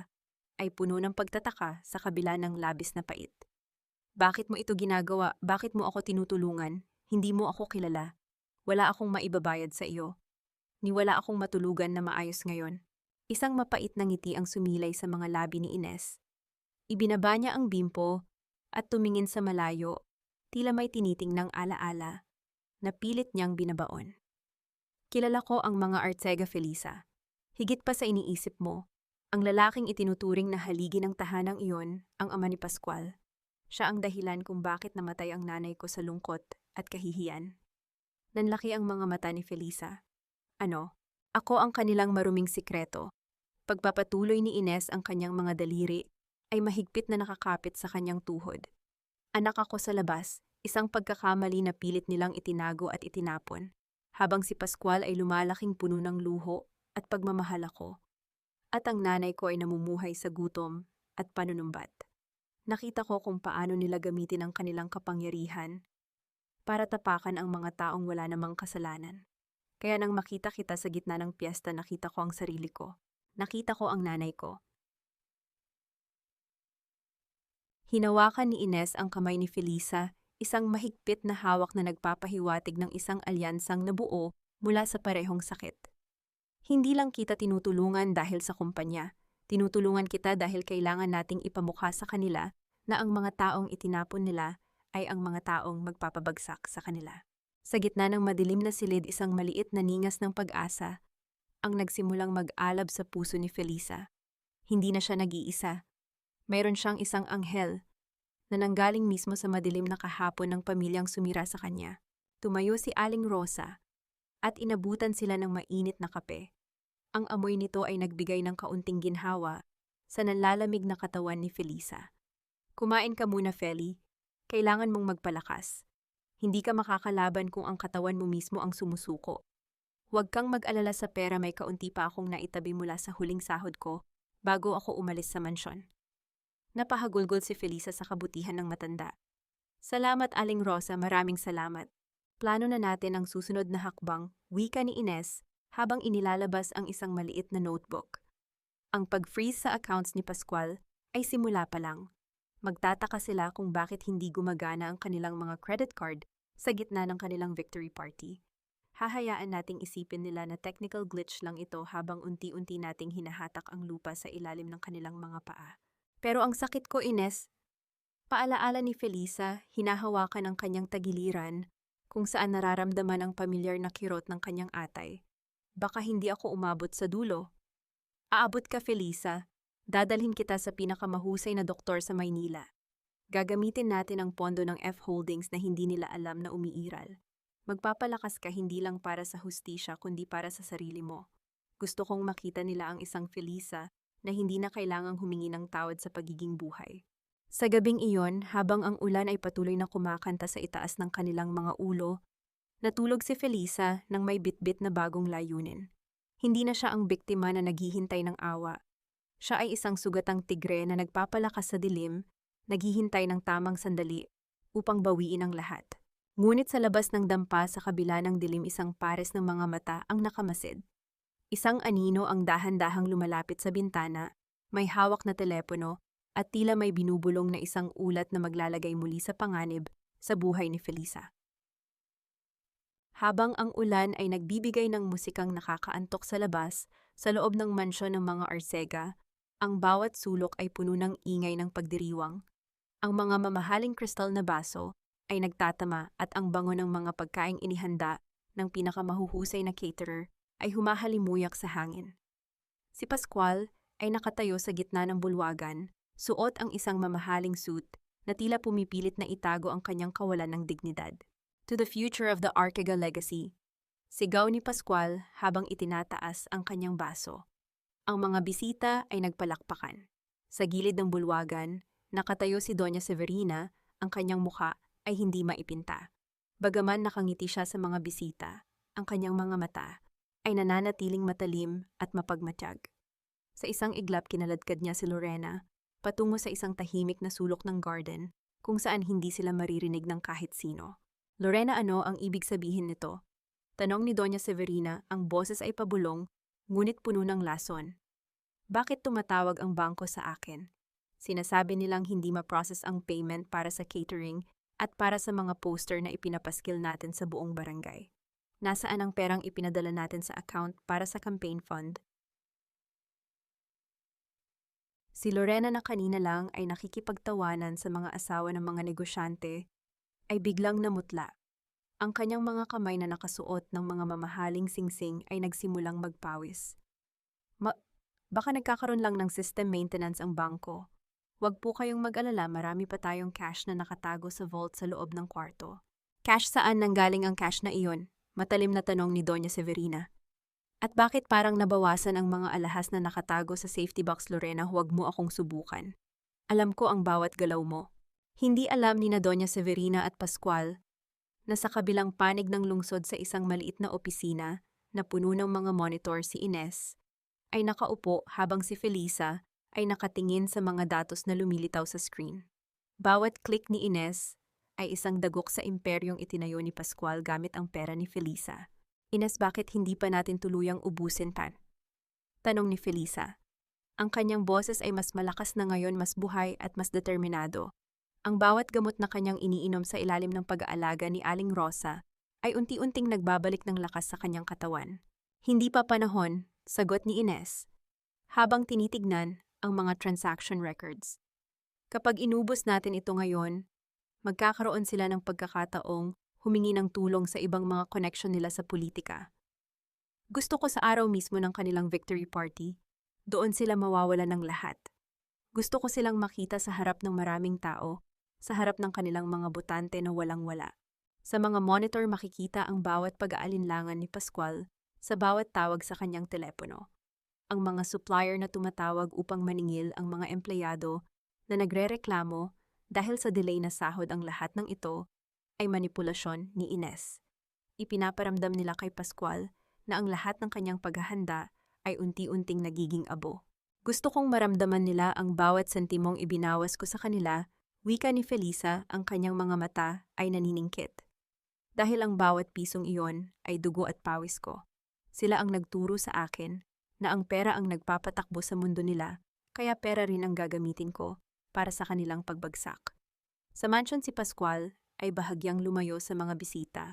Speaker 1: ay puno ng pagtataka sa kabila ng labis na pait. Bakit mo ito ginagawa? Bakit mo ako tinutulungan? Hindi mo ako kilala. Wala akong maibabayad sa iyo. Niwala akong matulugan na maayos ngayon. Isang mapait na ngiti ang sumilay sa mga labi ni Ines. Ibinaba niya ang bimpo at tumingin sa malayo, tila may tinitingnang alaala, na pilit niyang binabaon. Kilala ko ang mga Arteaga, Felisa. Higit pa sa iniisip mo. Ang lalaking itinuturing na haligi ng tahanang iyon, ang ama ni Pascual. Siya ang dahilan kung bakit namatay ang nanay ko sa lungkot at kahihiyan. Nanlaki ang mga mata ni Felisa. Ano? Ako ang kanilang maruming sikreto. Pagpapatuloy ni Ines ang kanyang mga daliri, ay mahigpit na nakakapit sa kanyang tuhod. Anak ako sa labas, isang pagkakamali na pilit nilang itinago at itinapon, habang si Pascual ay lumalaking puno ng luho at pagmamahal ako. At ang nanay ko ay namumuhay sa gutom at panunumbat. Nakita ko kung paano nila gamitin ang kanilang kapangyarihan para tapakan ang mga taong wala namang kasalanan. Kaya nang makita kita sa gitna ng piyesta, nakita ko ang sarili ko. Nakita ko ang nanay ko. Hinawakan ni Ines ang kamay ni Felisa, isang mahigpit na hawak na nagpapahiwatig ng isang alyansang nabuo mula sa parehong sakit. Hindi lang kita tinutulungan dahil sa kumpanya. Tinutulungan kita dahil kailangan nating ipamukha sa kanila na ang mga taong itinapon nila ay ang mga taong magpapabagsak sa kanila. Sa gitna ng madilim na silid, isang maliit na ningas ng pag-asa ang nagsimulang mag-alab sa puso ni Felisa. Hindi na siya nag-iisa. Mayroon siyang isang anghel na nanggaling mismo sa madilim na kahapon ng pamilyang sumira sa kanya. Tumayo si Aling Rosa at inabutan sila ng mainit na kape. Ang amoy nito ay nagbigay ng kaunting ginhawa sa nanlalamig na katawan ni Felisa. Kumain ka muna, Feli. Kailangan mong magpalakas. Hindi ka makakalaban kung ang katawan mo mismo ang sumusuko. Huwag kang mag-alala sa pera, may kaunti pa akong naitabi mula sa huling sahod ko bago ako umalis sa mansyon. Napahagulgol si Felisa sa kabutihan ng matanda. Salamat, Aling Rosa, maraming salamat. Plano na natin ang susunod na hakbang, wika ni Ines, habang inilalabas ang isang maliit na notebook. Ang pag-freeze sa accounts ni Pascual ay simula pa lang. Magtataka sila kung bakit hindi gumagana ang kanilang mga credit card sa gitna ng kanilang victory party. Hahayaan nating isipin nila na technical glitch lang ito habang unti-unti nating hinahatak ang lupa sa ilalim ng kanilang mga paa. Pero ang sakit ko, Ines, paalaala ni Felisa, hinahawakan ang kanyang tagiliran kung saan nararamdaman ang pamilyar na kirot ng kanyang atay. Baka hindi ako umabot sa dulo. Aabot ka, Felisa. Dadalhin kita sa pinakamahusay na doktor sa Maynila. Gagamitin natin ang pondo ng F Holdings na hindi nila alam na umiiral. Magpapalakas ka hindi lang para sa hustisya kundi para sa sarili mo. Gusto kong makita nila ang isang Felisa na hindi na kailangang humingi ng tawad sa pagiging buhay. Sa gabing iyon, habang ang ulan ay patuloy na kumakanta sa itaas ng kanilang mga ulo, natulog si Felisa nang may bitbit na bagong layunin. Hindi na siya ang biktima na naghihintay ng awa. Siya ay isang sugatang tigre na nagpapalakas sa dilim, naghihintay ng tamang sandali upang bawiin ang lahat. Ngunit sa labas ng dampa sa kabila ng dilim, isang pares ng mga mata ang nakamasid. Isang anino ang dahan-dahang lumalapit sa bintana, may hawak na telepono at tila may binubulong na isang ulat na maglalagay muli sa panganib sa buhay ni Felisa. Habang ang ulan ay nagbibigay ng musikang nakakaantok sa labas, sa loob ng mansyon ng mga Arcega, ang bawat sulok ay puno ng ingay ng pagdiriwang. Ang mga mamahaling kristal na baso ay nagtatama at ang bango ng mga pagkaing inihanda ng pinakamahuhusay na caterer ay humahalimuyak sa hangin. Si Pascual ay nakatayo sa gitna ng bulwagan, suot ang isang mamahaling suit na tila pumipilit na itago ang kanyang kawalan ng dignidad. To the future of the Arcega legacy, sigaw ni Pascual habang itinataas ang kanyang baso. Ang mga bisita ay nagpalakpakan. Sa gilid ng bulwagan, nakatayo si Doña Severina, ang kanyang mukha ay hindi maipinta. Bagaman nakangiti siya sa mga bisita, ang kanyang mga mata ay nananatiling matalim at mapagmatiyag. Sa isang iglap, kinaladkad niya si Lorena patungo sa isang tahimik na sulok ng garden kung saan hindi sila maririnig ng kahit sino. Lorena, ano ang ibig sabihin nito? Tanong ni Doña Severina, ang boses ay pabulong, ngunit puno ng lason. Bakit tumatawag ang bangko sa akin? Sinasabi nilang hindi ma-process ang payment para sa catering at para sa mga poster na ipinapaskil natin sa buong barangay. Nasaan ang perang ipinadala natin sa account para sa campaign fund? Si Lorena na kanina lang ay nakikipagtawanan sa mga asawa ng mga negosyante ay biglang namutla. Ang kanyang mga kamay na nakasuot ng mga mamahaling singsing ay nagsimulang magpawis. Baka nagkakaroon lang ng system maintenance ang bangko. Huwag po kayong mag-alala, marami pa tayong cash na nakatago sa vault sa loob ng kwarto. Cash saan nanggaling ang cash na iyon? Matalim na tanong ni Doña Severina. At bakit parang nabawasan ang mga alahas na nakatago sa safety box, Lorena? Huwag mo akong subukan. Alam ko ang bawat galaw mo. Hindi alam ni na Doña Severina at Pascual na sa kabilang panig ng lungsod sa isang maliit na opisina na puno ng mga monitor si Ines ay nakaupo habang si Felisa ay nakatingin sa mga datos na lumilitaw sa screen. Bawat click ni Ines ay isang dagok sa imperyong itinayo ni Pascual gamit ang pera ni Felisa. Ines, bakit hindi pa natin tuluyang ubusin pan? Tanong ni Felisa. Ang kanyang boses ay mas malakas na ngayon, mas buhay at mas determinado. Ang bawat gamot na kanyang iniinom sa ilalim ng pag-aalaga ni Aling Rosa ay unti-unting nagbabalik ng lakas sa kanyang katawan. Hindi pa panahon, sagot ni Ines, habang tinitignan ang mga transaction records. Kapag inubos natin ito ngayon, magkakaroon sila ng pagkakataong humingi ng tulong sa ibang mga connection nila sa politika. Gusto ko sa araw mismo ng kanilang victory party, doon sila mawawala ng lahat. Gusto ko silang makita sa harap ng maraming tao, sa harap ng kanilang mga botante na walang-wala. Sa mga monitor makikita ang bawat pag-aalinlangan ni Pascual sa bawat tawag sa kanyang telepono. Ang mga supplier na tumatawag upang maningil ang mga empleyado na nagrereklamo dahil sa delay na sahod, ang lahat ng ito ay manipulasyon ni Ines. Ipinaparamdam nila kay Pascual na ang lahat ng kanyang paghahanda ay unti-unting nagiging abo. Gusto kong maramdaman nila ang bawat sentimong ibinawas ko sa kanila, wika ni Felisa, ang kanyang mga mata ay naniningkit. Dahil ang bawat pisong iyon ay dugo at pawis ko. Sila ang nagturo sa akin na ang pera ang nagpapatakbo sa mundo nila, kaya pera rin ang gagamitin ko para sa kanilang pagbagsak. Sa mansion si Pascual ay bahagyang lumayo sa mga bisita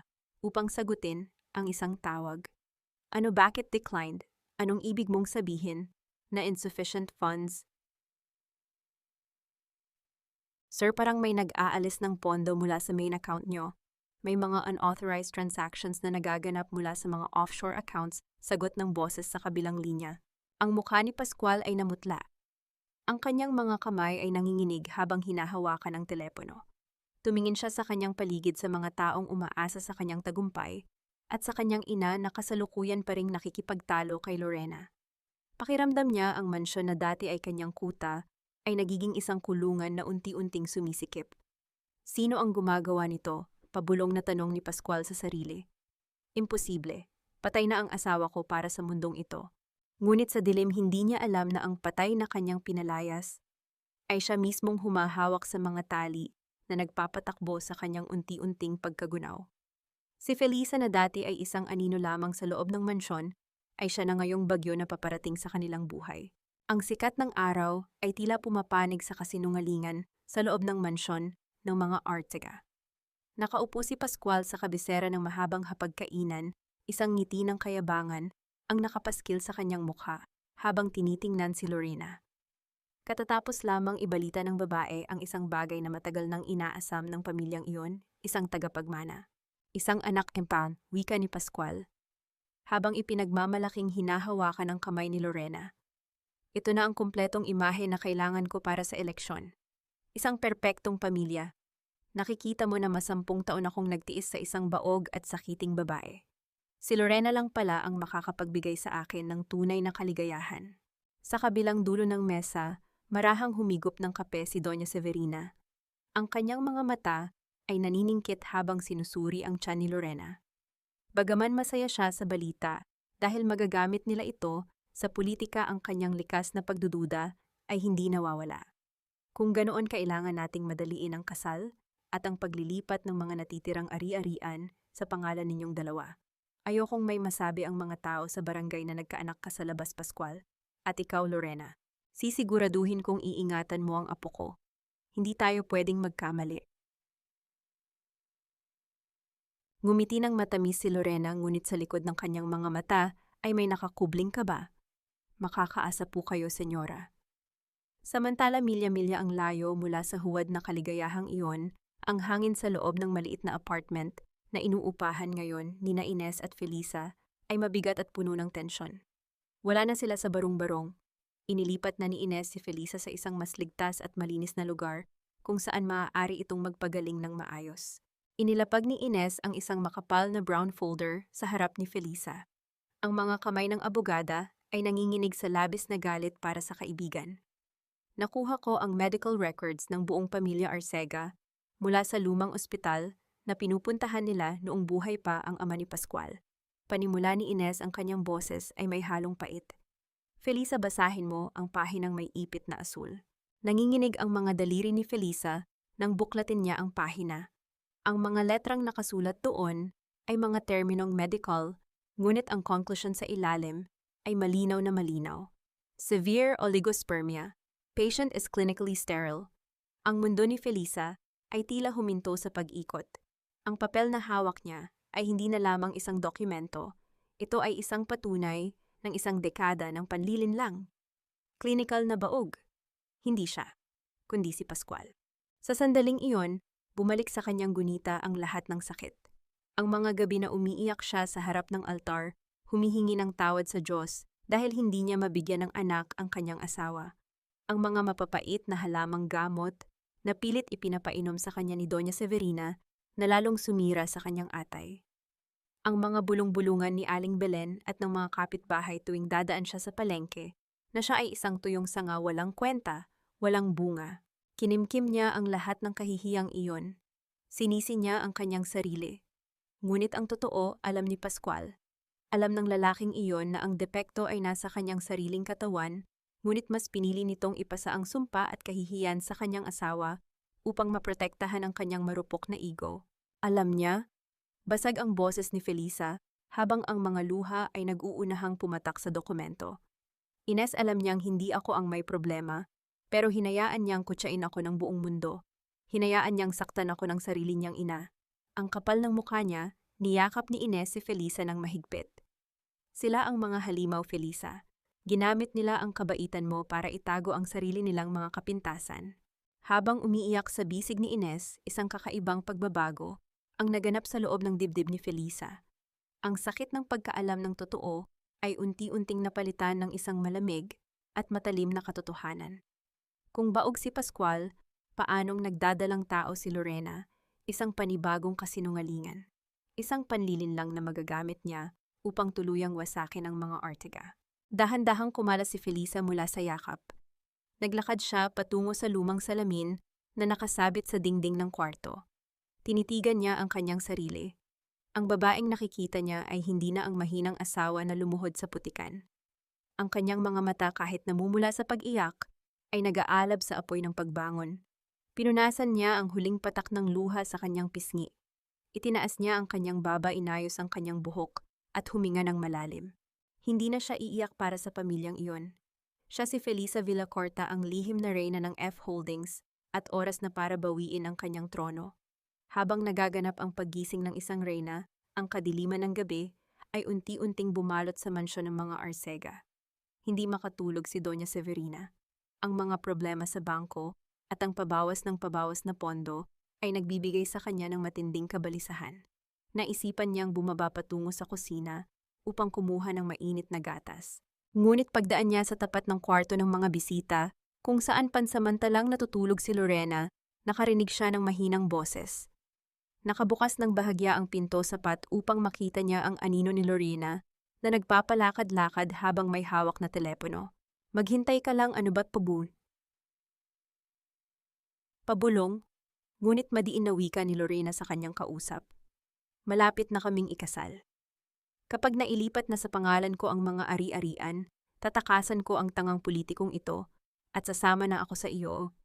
Speaker 1: upang sagutin ang isang tawag. Ano, bakit declined? Anong ibig mong sabihin na insufficient funds? Sir, parang may nag-aalis ng pondo mula sa main account nyo. May mga unauthorized transactions na nagaganap mula sa mga offshore accounts, sagot ng boses sa kabilang linya. Ang mukha ni Pascual ay namutla. Ang kanyang mga kamay ay nanginginig habang hinahawakan ang telepono. Tumingin siya sa kanyang paligid sa mga taong umaasa sa kanyang tagumpay at sa kanyang ina na kasalukuyan pa ring nakikipagtalo kay Lorena. Pakiramdam niya ang mansyon na dati ay kanyang kuta ay nagiging isang kulungan na unti-unting sumisikip. Sino ang gumagawa nito? Pabulong na tanong ni Pascual sa sarili. Imposible. Patay na ang asawa ko para sa mundong ito. Ngunit sa dilim hindi niya alam na ang patay na kanyang pinalayas ay siya mismong humahawak sa mga tali na nagpapatakbo sa kanyang unti-unting pagkagunaw. Si Felisa na dati ay isang anino lamang sa loob ng mansyon ay siya na ngayong bagyo na paparating sa kanilang buhay. Ang sikat ng araw ay tila pumapanig sa kasinungalingan sa loob ng mansyon ng mga Artega. Nakaupo si Pascual sa kabisera ng mahabang hapagkainan, isang ngiti ng kayabangan ang nakapaskil sa kanyang mukha habang tinitingnan si Lorena. Katatapos lamang ibalita ng babae ang isang bagay na matagal nang inaasam ng pamilyang iyon, isang tagapagmana. Isang anak empan, wika ni Pascual, habang ipinagmamalaking hinahawakan ng kamay ni Lorena. Ito na ang kumpletong imahe na kailangan ko para sa eleksyon. Isang perpektong pamilya. Nakikita mo na 10 taon akong nagtiis sa isang baog at sakiting babae. Si Lorena lang pala ang makakapagbigay sa akin ng tunay na kaligayahan. Sa kabilang dulo ng mesa, marahang humigop ng kape si Doña Severina. Ang kanyang mga mata ay naniningkit habang sinusuri ang tiyan ni Lorena. Bagaman masaya siya sa balita, dahil magagamit nila ito sa politika, ang kanyang likas na pagdududa ay hindi nawawala. Kung ganoon kailangan nating madaliin ang kasal at ang paglilipat ng mga natitirang ari-arian sa pangalan ninyong dalawa. Ayokong may masabi ang mga tao sa barangay na nagkaanak ka sa labas, Pascual. At ikaw, Lorena, sisiguraduhin kong iingatan mo ang apo ko. Hindi tayo pwedeng magkamali. Ngumiti ng matamis si Lorena, ngunit sa likod ng kanyang mga mata ay may nakakubling kaba. Makakaasa po kayo, senyora. Samantala milya-milya ang layo mula sa huwad na kaligayahang iyon, ang hangin sa loob ng maliit na apartment na inuupahan ngayon ni na Ines at Felisa ay mabigat at puno ng tensyon. Wala na sila sa barong-barong. Inilipat na ni Ines si Felisa sa isang mas ligtas at malinis na lugar kung saan maaari itong magpagaling ng maayos. Inilapag ni Ines ang isang makapal na brown folder sa harap ni Felisa. Ang mga kamay ng abogada ay nanginginig sa labis na galit para sa kaibigan. Nakuha ko ang medical records ng buong pamilya Arcega mula sa lumang ospital na pinupuntahan nila noong buhay pa ang ama ni Pascual. Panimula ni Ines ang kanyang boses ay may halong pait. Felisa, basahin mo ang pahinang may ipit na asul. Nanginginig ang mga daliri ni Felisa nang buklatin niya ang pahina. Ang mga letrang nakasulat doon ay mga terminong medical, ngunit ang conclusion sa ilalim ay malinaw na malinaw. Severe oligospermia. Patient is clinically sterile. Ang mundo ni Felisa ay tila huminto sa pag-ikot. Ang papel na hawak niya ay hindi na lamang isang dokumento. Ito ay isang patunay ng isang dekada ng panlilinlang. Clinical na baog. Hindi siya, kundi si Pascual. Sa sandaling iyon, bumalik sa kanyang gunita ang lahat ng sakit. Ang mga gabi na umiiyak siya sa harap ng altar, humihingi ng tawad sa Diyos dahil hindi niya mabigyan ng anak ang kanyang asawa. Ang mga mapapait na halamang gamot na pilit ipinapainom sa kanya ni Doña Severina na lalong sumira sa kanyang atay. Ang mga bulong-bulungan ni Aling Belen at ng mga kapitbahay tuwing dadaan siya sa palengke na siya ay isang tuyong sanga walang kwenta, walang bunga. Kinimkim niya ang lahat ng kahihiyang iyon. Sinisi niya ang kanyang sarili. Ngunit ang totoo, alam ni Pascual. Alam ng lalaking iyon na ang depekto ay nasa kanyang sariling katawan, ngunit mas pinili nitong ipasa ang sumpa at kahihiyan sa kanyang asawa upang maprotektahan ang kanyang marupok na ego. Alam niya, basag ang boses ni Felisa habang ang mga luha ay nag-uunahang pumatak sa dokumento. Ines, alam niyang hindi ako ang may problema, pero hinayaan niyang kutsain ako ng buong mundo. Hinayaan niyang saktan ako ng sarili niyang ina. Ang kapal ng mukha niya, niyakap ni Ines si Felisa ng mahigpit. Sila ang mga halimaw, Felisa. Ginamit nila ang kabaitan mo para itago ang sarili nilang mga kapintasan. Habang umiiyak sa bisig ni Ines, isang kakaibang pagbabago ang naganap sa loob ng dibdib ni Felisa. Ang sakit ng pagkaalam ng totoo ay unti-unting napalitan ng isang malamig at matalim na katotohanan. Kung baog si Pascual, paanong nagdadalang tao si Lorena, isang panibagong kasinungalingan. Isang panlilinlang na magagamit niya upang tuluyang wasakin ang mga Arcega. Dahan-dahang kumalas si Felisa mula sa yakap. Naglakad siya patungo sa lumang salamin na nakasabit sa dingding ng kwarto. Tinitigan niya ang kanyang sarili. Ang babaeng nakikita niya ay hindi na ang mahinang asawa na lumuhod sa putikan. Ang kanyang mga mata, kahit namumula sa pag-iyak, ay nag-aalab sa apoy ng pagbangon. Pinunasan niya ang huling patak ng luha sa kanyang pisngi. Itinaas niya ang kanyang baba, inayos ang kanyang buhok, at huminga ng malalim. Hindi na siya iiyak para sa pamilyang iyon. Siya si Felisa Villacorta, ang lihim na reyna ng F. Holdings, at oras na para bawiin ang kanyang trono. Habang nagaganap ang paggising ng isang reyna, ang kadiliman ng gabi ay unti-unting bumalot sa mansyon ng mga Arcega. Hindi makatulog si Doña Severina. Ang mga problema sa bangko at ang pabawas na pondo ay nagbibigay sa kanya ng matinding kabalisahan. Naisipan niyang bumaba patungo sa kusina upang kumuha ng mainit na gatas. Ngunit pagdaan niya sa tapat ng kwarto ng mga bisita, kung saan pansamantalang natutulog si Lorena, nakarinig siya ng mahinang boses. Nakabukas ng bahagya ang pinto sapat upang makita niya ang anino ni Lorena na nagpapalakad-lakad habang may hawak na telepono. Maghintay ka lang, ano ba't pabulong, ngunit madiin na wika ni Lorena sa kanyang kausap. Malapit na kaming ikasal. Kapag nailipat na sa pangalan ko ang mga ari-arian, tatakasan ko ang tangang politikong ito at sasama na ako sa iyo.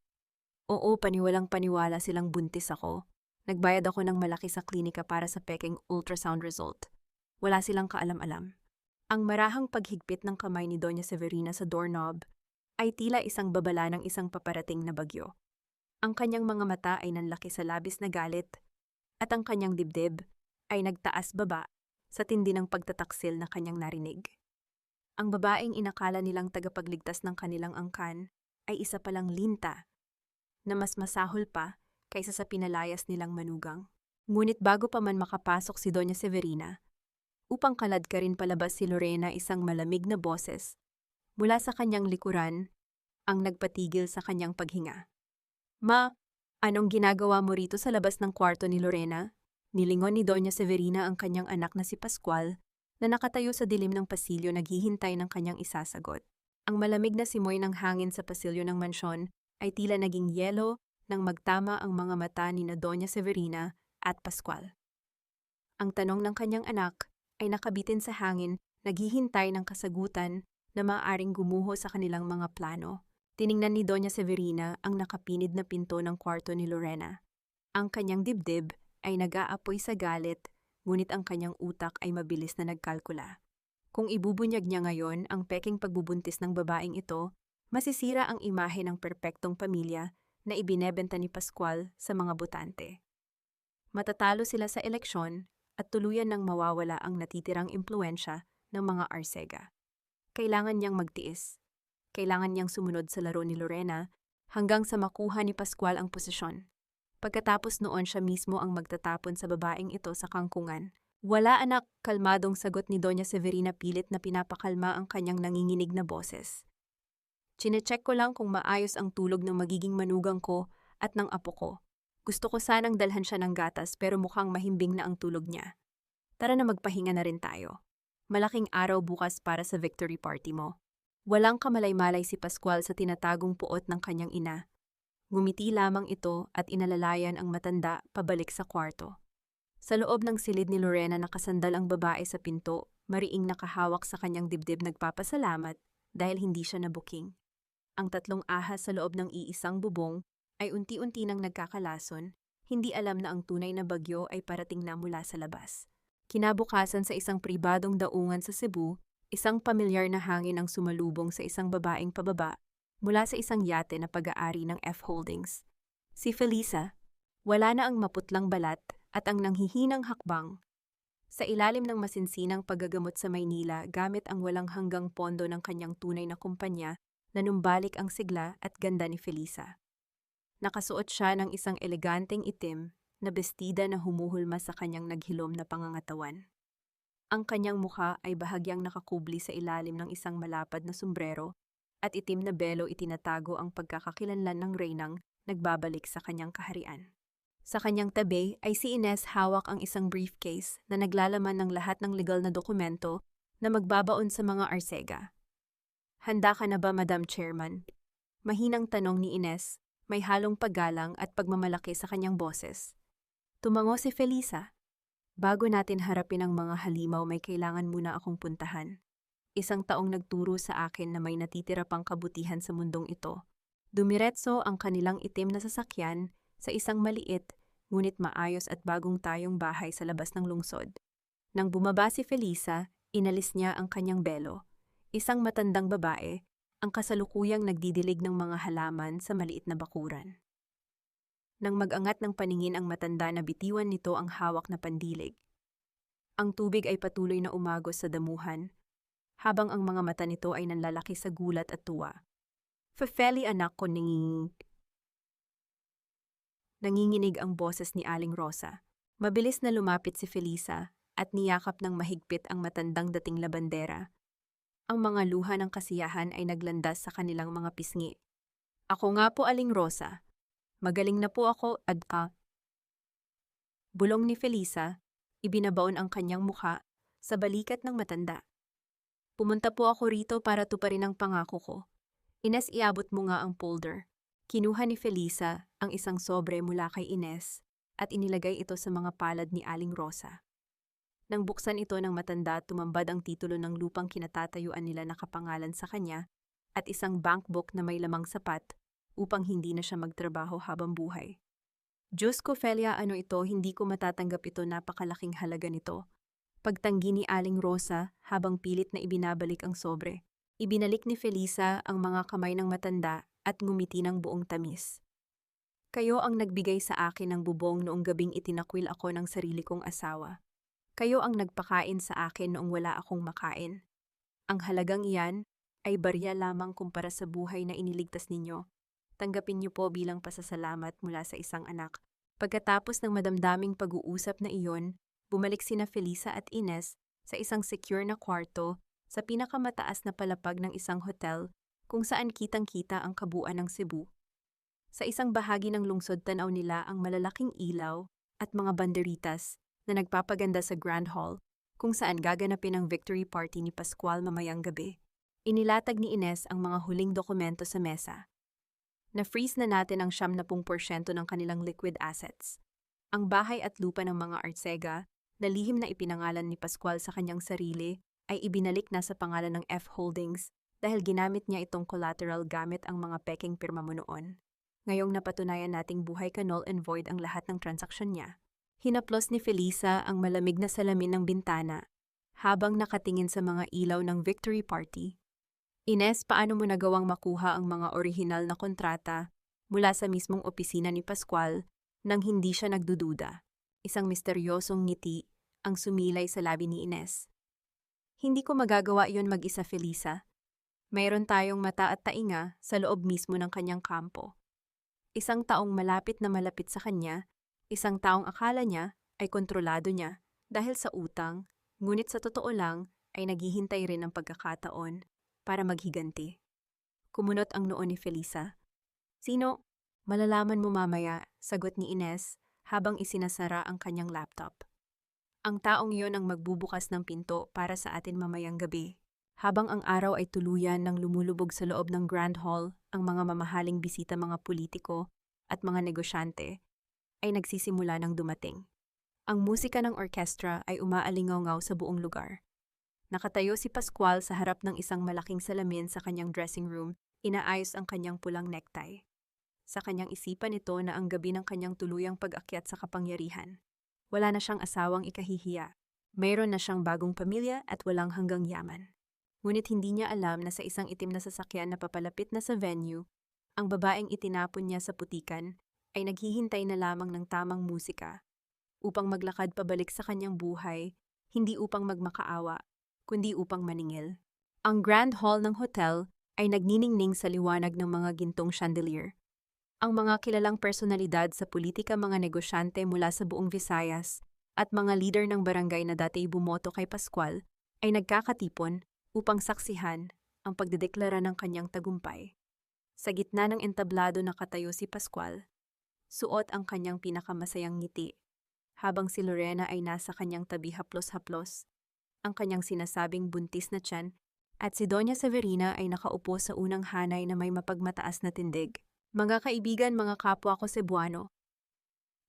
Speaker 1: Oo, paniwalang paniwala silang buntis ako. Nagbayad ako ng malaki sa klinika para sa peking ultrasound result. Wala silang kaalam-alam. Ang marahang paghigpit ng kamay ni Doña Severina sa doorknob ay tila isang babala ng isang paparating na bagyo. Ang kanyang mga mata ay nanlaki sa labis na galit at ang kanyang dibdib ay nagtaas-baba sa tindi ng pagtataksil na kanyang narinig. Ang babaeng inakala nilang tagapagligtas ng kanilang angkan ay isa palang linta na mas masahol pa kaysa sa pinalayas nilang manugang. Ngunit bago pa man makapasok si Doña Severina, upang kalad ka rin palabas si Lorena, isang malamig na boses mula sa kanyang likuran, ang nagpatigil sa kanyang paghinga. Ma, anong ginagawa mo rito sa labas ng kwarto ni Lorena? Nilingon ni Doña Severina ang kanyang anak na si Pascual na nakatayo sa dilim ng pasilyo naghihintay ng kanyang isasagot. Ang malamig na simoy ng hangin sa pasilyo ng mansyon ay tila naging yelo nang magtama ang mga mata ni na Doña Severina at Pascual. Ang tanong ng kanyang anak ay nakabitin sa hangin, naghihintay ng kasagutan na maaaring gumuho sa kanilang mga plano. Tiningnan ni Doña Severina ang nakapinid na pinto ng kwarto ni Lorena. Ang kanyang dibdib ay nag-aapoy sa galit, ngunit ang kanyang utak ay mabilis na nagkalkula. Kung ibubunyag niya ngayon ang peking pagbubuntis ng babaeng ito, masisira ang imahe ng perpektong pamilya na ibinebenta ni Pascual sa mga botante. Matatalo sila sa eleksyon at tuluyan nang mawawala ang natitirang impluensya ng mga Arcega. Kailangan niyang magtiis. Kailangan niyang sumunod sa laro ni Lorena hanggang sa makuha ni Pascual ang posisyon. Pagkatapos noon siya mismo ang magtatapon sa babaeng ito sa kangkungan. Wala anak, kalmadong sagot ni Doña Severina pilit na pinapakalma ang kanyang nanginginig na boses. Chinecheck ko lang kung maayos ang tulog ng magiging manugang ko at ng apo ko. Gusto ko sanang dalhan siya ng gatas pero mukhang mahimbing na ang tulog niya. Tara na magpahinga na rin tayo. Malaking araw bukas para sa victory party mo. Walang kamalay-malay si Pascual sa tinatagong puot ng kanyang ina. Ngumiti lamang ito at inalalayan ang matanda pabalik sa kwarto. Sa loob ng silid ni Lorena nakasandal ang babae sa pinto, mariing nakahawak sa kanyang dibdib nagpapasalamat dahil hindi siya nabuking. Ang tatlong ahas sa loob ng iisang bubong ay unti-unti nang nagkakalason, hindi alam na ang tunay na bagyo ay parating na mula sa labas. Kinabukasan sa isang pribadong daungan sa Cebu, isang pamilyar na hangin ang sumalubong sa isang babaeng pababa mula sa isang yate na pag-aari ng F Holdings. Si Felisa, wala na ang maputlang balat at ang nanghihinang hakbang. Sa ilalim ng masinsinang paggagamot sa Maynila gamit ang walang hanggang pondo ng kanyang tunay na kumpanya, nanumbalik ang sigla at ganda ni Felisa. Nakasuot siya ng isang eleganteng itim na bestida na humuhulma sa kanyang naghilom na pangangatawan. Ang kanyang mukha ay bahagyang nakakubli sa ilalim ng isang malapad na sombrero at itim na belo itinatago ang pagkakakilanlan ng reynang nagbabalik sa kanyang kaharian. Sa kanyang tabi ay si Ines hawak ang isang briefcase na naglalaman ng lahat ng legal na dokumento na magbabaon sa mga Arcega. Handa ka na ba, Madam Chairman? Mahinang tanong ni Ines, may halong paggalang at pagmamalaki sa kanyang boses. Tumango si Felisa. Bago natin harapin ang mga halimaw may kailangan muna akong puntahan. Isang taong nagturo sa akin na may natitira pang kabutihan sa mundong ito. Dumiretso ang kanilang itim na sasakyan sa isang maliit, ngunit maayos at bagong tayong bahay sa labas ng lungsod. Nang bumaba si Felisa, inalis niya ang kanyang belo. Isang matandang babae, ang kasalukuyang nagdidilig ng mga halaman sa maliit na bakuran. Nang mag-angat ng paningin ang matanda na bitiwan nito ang hawak na pandilig. Ang tubig ay patuloy na umagos sa damuhan, habang ang mga mata nito ay nanlalaki sa gulat at tuwa. Fefeli anak ko nanginginig ang boses ni Aling Rosa. Mabilis na lumapit si Felisa at niyakap ng mahigpit ang matandang dating labandera. Ang mga luha ng kasiyahan ay naglandas sa kanilang mga pisngi. Ako nga po, Aling Rosa. Magaling na po ako, adka. Bulong ni Felisa, ibinabaon ang kanyang mukha sa balikat ng matanda. Pumunta po ako rito para tuparin ang pangako ko. Ines, iabot mo nga ang folder. Kinuha ni Felisa ang isang sobre mula kay Ines at inilagay ito sa mga palad ni Aling Rosa. Nang buksan ito ng matanda, tumambad ang titulo ng lupang kinatatayuan nila nakapangalan sa kanya at isang bankbook na may lamang sapat upang hindi na siya magtrabaho habang buhay. Diyos ko, Felia, ano ito? Hindi ko matatanggap ito, napakalaking halaga nito. Pagtanggi ni Aling Rosa habang pilit na ibinabalik ang sobre. Ibinalik ni Felisa ang mga kamay ng matanda at ngumiti ng buong tamis. Kayo ang nagbigay sa akin ng bubong noong gabing itinakwil ako ng sarili kong asawa. Kayo ang nagpakain sa akin noong wala akong makain. Ang halagang iyan ay barya lamang kumpara sa buhay na iniligtas ninyo. Tanggapin niyo po bilang pasasalamat mula sa isang anak. Pagkatapos ng madamdaming pag-uusap na iyon, bumalik sina Felisa at Ines sa isang secure na kwarto sa pinakamataas na palapag ng isang hotel kung saan kitang-kita ang kabuuan ng Cebu. Sa isang bahagi ng lungsod tanaw nila ang malalaking ilaw at mga banderitas na nagpapaganda sa Grand Hall kung saan gaganapin ang victory party ni Pascual mamayang gabi. Inilatag ni Ines ang mga huling dokumento sa mesa. Na-freeze na natin ang 70% ng kanilang liquid assets. Ang bahay at lupa ng mga Arcega na lihim na ipinangalan ni Pascual sa kanyang sarili ay ibinalik na sa pangalan ng F Holdings dahil ginamit niya itong collateral gamit ang mga peking pirma mo noon. Ngayong napatunayan nating buhay ka null and void ang lahat ng transaksyon niya. Hinaplos ni Felisa ang malamig na salamin ng bintana habang nakatingin sa mga ilaw ng victory party. Ines, paano mo nagawang makuha ang mga orihinal na kontrata mula sa mismong opisina ni Pascual nang hindi siya nagdududa? Isang misteryosong ngiti ang sumilay sa labi ni Ines. Hindi ko magagawa yon mag-isa, Felisa. Mayroon tayong mata at tainga sa loob mismo ng kanyang kampo. Isang taong malapit na malapit sa kanya, isang taong akala niya ay kontrolado niya dahil sa utang, ngunit sa totoo lang ay naghihintay rin ng pagkakataon para maghiganti. Kumunot ang noo ni Felisa. Sino? Malalaman mo mamaya, sagot ni Ines habang isinasara ang kanyang laptop. Ang taong iyon ang magbubukas ng pinto para sa atin mamayang gabi. Habang ang araw ay tuluyan nang lumulubog sa loob ng Grand Hall, ang mga mamahaling bisita, mga politiko at mga negosyante ay nagsisimula ng dumating. Ang musika ng orkestra ay umaalingaw-ngaw sa buong lugar. Nakatayo si Pascual sa harap ng isang malaking salamin sa kanyang dressing room, inaayos ang kanyang pulang necktie. Sa kanyang isipan ito na ang gabi ng kanyang tuluyang pag-akyat sa kapangyarihan. Wala na siyang asawang ikahihiya. Mayroon na siyang bagong pamilya at walang hanggang yaman. Ngunit hindi niya alam na sa isang itim na sasakyan na papalapit na sa venue, ang babaeng itinapon niya sa putikan ay naghihintay na lamang ng tamang musika upang maglakad pabalik sa kanyang buhay, hindi upang magmakaawa, kundi upang maningil. Ang Grand Hall ng hotel ay nagniningning sa liwanag ng mga gintong chandelier. Ang mga kilalang personalidad sa politika, mga negosyante mula sa buong Visayas at mga leader ng barangay na dati bumoto kay Pascual ay nagkakatipon upang saksihan ang pagdedeklara ng kanyang tagumpay. Sa gitna ng entablado nakatayo si Pascual, suot ang kanyang pinakamasayang ngiti, habang si Lorena ay nasa kanyang tabi haplos-haplos, ang kanyang sinasabing buntis na tiyan, at si Doña Severina ay nakaupo sa unang hanay na may mapagmataas na tindig. Mga kaibigan, mga kapwa ko Cebuano.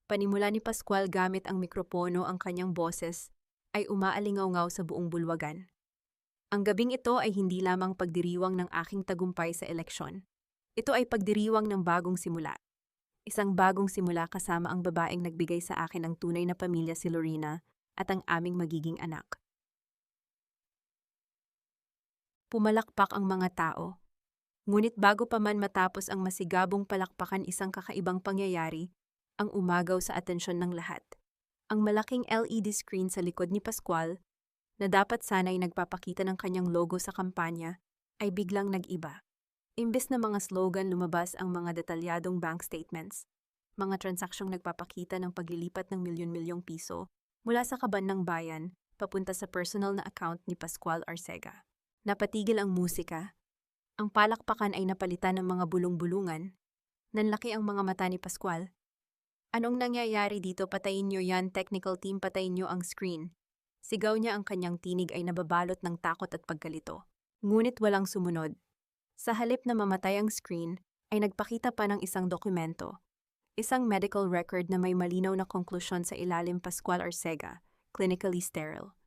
Speaker 1: Panimula ni Pascual gamit ang mikropono, ang kanyang boses ay umaalingaw-ngaw sa buong bulwagan. Ang gabing ito ay hindi lamang pagdiriwang ng aking tagumpay sa eleksyon. Ito ay pagdiriwang ng bagong simula. Isang bagong simula kasama ang babaeng nagbigay sa akin ng tunay na pamilya, si Lorena, at ang aming magiging anak. Pumalakpak ang mga tao. Ngunit bago pa man matapos ang masigabong palakpakan, isang kakaibang pangyayari ang umagaw sa atensyon ng lahat. Ang malaking LED screen sa likod ni Pascual, na dapat sana'y nagpapakita ng kanyang logo sa kampanya, ay biglang nag-iba. Imbes na mga slogan, lumabas ang mga detalyadong bank statements, mga transaksyong nagpapakita ng paglilipat ng milyon-milyong piso mula sa kaban ng bayan papunta sa personal na account ni Pascual Arcega. Napatigil ang musika. Ang palakpakan ay napalitan ng mga bulong-bulungan. Nanlaki ang mga mata ni Pascual. Anong nangyayari dito? Patayin niyo yan, technical team, patayin niyo ang screen. Sigaw niya, ang kanyang tinig ay nababalot ng takot at pagkalito. Ngunit walang sumunod. Sa halip na mamatay ang screen, ay nagpakita pa ng isang dokumento. Isang medical record na may malinaw na konklusyon sa ilalim, Pascual Arcega, clinically sterile.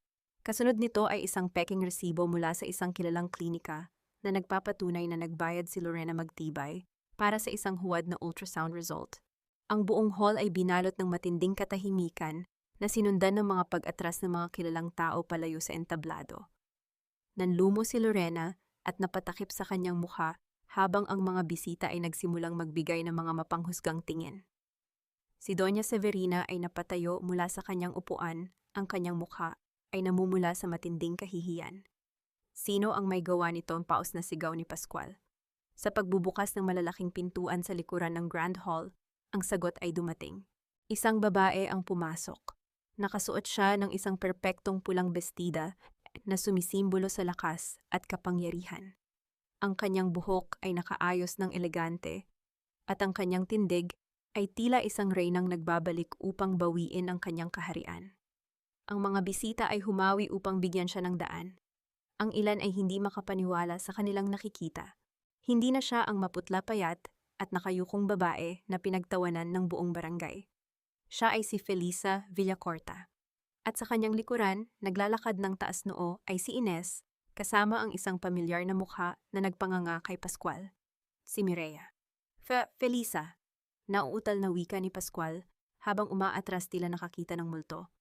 Speaker 1: Kasunod nito ay isang peking resibo mula sa isang kilalang klinika na nagpapatunay na nagbayad si Lorena Magtibay para sa isang huwad na ultrasound result. Ang buong hall ay binalot ng matinding katahimikan na sinundan ng mga pag-atras ng mga kilalang tao palayo sa entablado. Nanlumo si Lorena at napatakip sa kanyang mukha habang ang mga bisita ay nagsimulang magbigay ng mga mapanghusgang tingin. Si Doña Severina ay napatayo mula sa kanyang upuan, ang kanyang mukha ay namumula sa matinding kahihiyan. Sino ang may gawa nito? Ang paos na sigaw ni Pascual. Sa pagbubukas ng malalaking pintuan sa likuran ng Grand Hall, ang sagot ay dumating. Isang babae ang pumasok. Nakasuot siya ng isang perpektong pulang bestida, na sumisimbolo sa lakas at kapangyarihan. Ang kanyang buhok ay nakaayos ng elegante, at ang kanyang tindig ay tila isang reynang nagbabalik upang bawiin ang kanyang kaharian. Ang mga bisita ay humawi upang bigyan siya ng daan. Ang ilan ay hindi makapaniwala sa kanilang nakikita. Hindi na siya ang maputla payat at nakayukong babae na pinagtawanan ng buong barangay. Siya ay si Felisa Villacorta. At sa kanyang likuran, naglalakad ng taas noo ay si Ines, kasama ang isang pamilyar na mukha na nagpanganga kay Pascual, si Mireya. Felisa, nauutal na wika ni Pascual habang umaatras tila nakakita ng multo.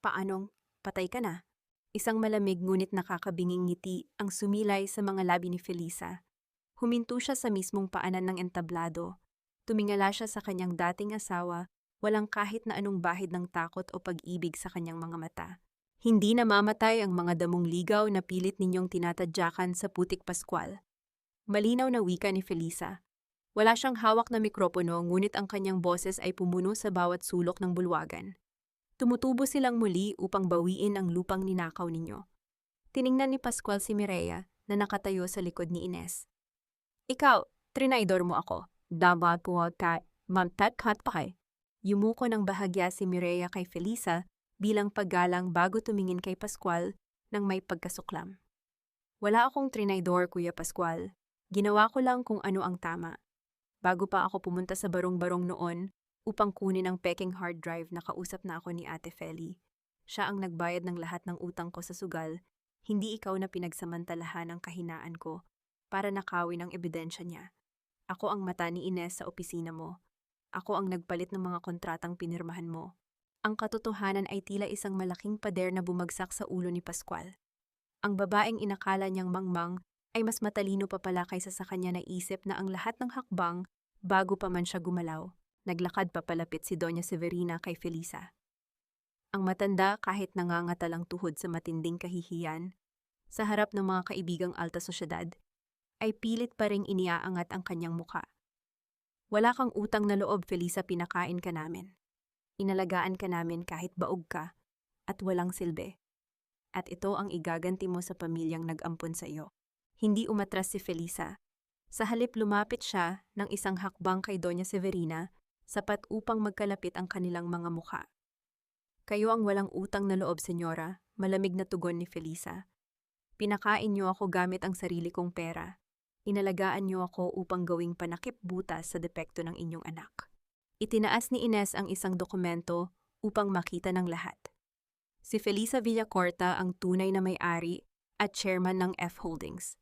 Speaker 1: Paanong, patay ka na? Isang malamig ngunit nakakabinging ngiti ang sumilay sa mga labi ni Felisa. Huminto siya sa mismong paanan ng entablado. Tumingala siya sa kanyang dating asawa, walang kahit na anong bahid ng takot o pag-ibig sa kanyang mga mata. Hindi namamatay ang mga damong ligaw na pilit ninyong tinatadyakan sa putik Pascual. Malinaw na wika ni Felisa. Wala siyang hawak na mikropono ngunit ang kanyang boses ay pumuno sa bawat sulok ng bulwagan. Tumutubo silang muli upang bawiin ang lupang ninakaw ninyo. Tiningnan ni Pascual si Mireya na nakatayo sa likod ni Ines. Ikaw, trinaidor mo ako. Dapat po ka, mamtatkat pa kay. Yumuko ng bahagya si Mireya kay Felisa bilang paggalang bago tumingin kay Pascual nang may pagkasuklam. Wala akong trinaidor, Kuya Pascual. Ginawa ko lang kung ano ang tama. Bago pa ako pumunta sa barong-barong noon upang kunin ang peking hard drive, nakausap na ako ni Ate Feli. Siya ang nagbayad ng lahat ng utang ko sa sugal, hindi ikaw na pinagsamantalahan ang kahinaan ko para nakawin ang ebidensya niya. Ako ang mata ni Ines sa opisina mo. Ako ang nagpalit ng mga kontratang pinirmahan mo. Ang katotohanan ay tila isang malaking pader na bumagsak sa ulo ni Pascual. Ang babaeng inakala niyang mangmang ay mas matalino pa pala kaysa sa kanya na isip na ang lahat ng hakbang bago pa man siya gumalaw. Naglakad pa palapit si Doña Severina kay Felisa. Ang matanda kahit nangangatalang tuhod sa matinding kahihiyan, sa harap ng mga kaibigang alta sosyedad, ay pilit pa ring iniaangat ang kanyang muka. Wala kang utang na loob, Felisa, pinakain ka namin. Inalagaan ka namin kahit baog ka at walang silbi. At ito ang igaganti mo sa pamilyang nag-ampon sa iyo. Hindi umatras si Felisa. Sa halip lumapit siya ng isang hakbang kay Doña Severina, sapat upang magkalapit ang kanilang mga mukha. Kayo ang walang utang na loob, senyora, malamig na tugon ni Felisa. Pinakain niyo ako gamit ang sarili kong pera. Inalagaan niyo ako upang gawing panakip butas sa depekto ng inyong anak. Itinaas ni Ines ang isang dokumento upang makita ng lahat. Si Felisa Villacorta ang tunay na may-ari at chairman ng F Holdings.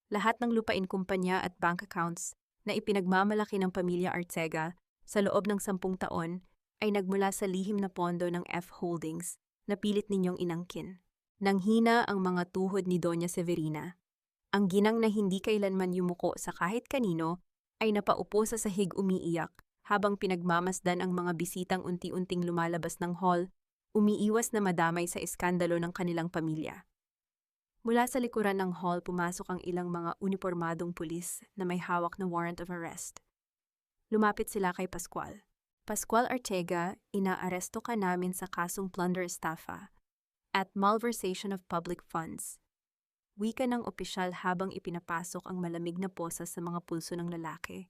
Speaker 1: Lahat ng lupain, kumpanya at bank accounts na ipinagmamalaki ng pamilya Arcega sa loob ng 10 taon ay nagmula sa lihim na pondo ng F Holdings na pilit ninyong inangkin. Nanghina ang mga tuhod ni Doña Severina. Ang ginang na hindi kailanman yumuko sa kahit kanino ay napaupo sa sahig umiiyak habang pinagmamasdan ang mga bisitang unti-unting lumalabas ng hall, umiiwas na madamay sa iskandalo ng kanilang pamilya. Mula sa likuran ng hall pumasok ang ilang mga unipormadong pulis na may hawak na warrant of arrest. Lumapit sila kay Pascual. Pascual Arcega, inaaresto ka namin sa kasong plunder estafa at malversation of public funds. Wika ng opisyal habang ipinapasok ang malamig na posa sa mga pulso ng lalaki.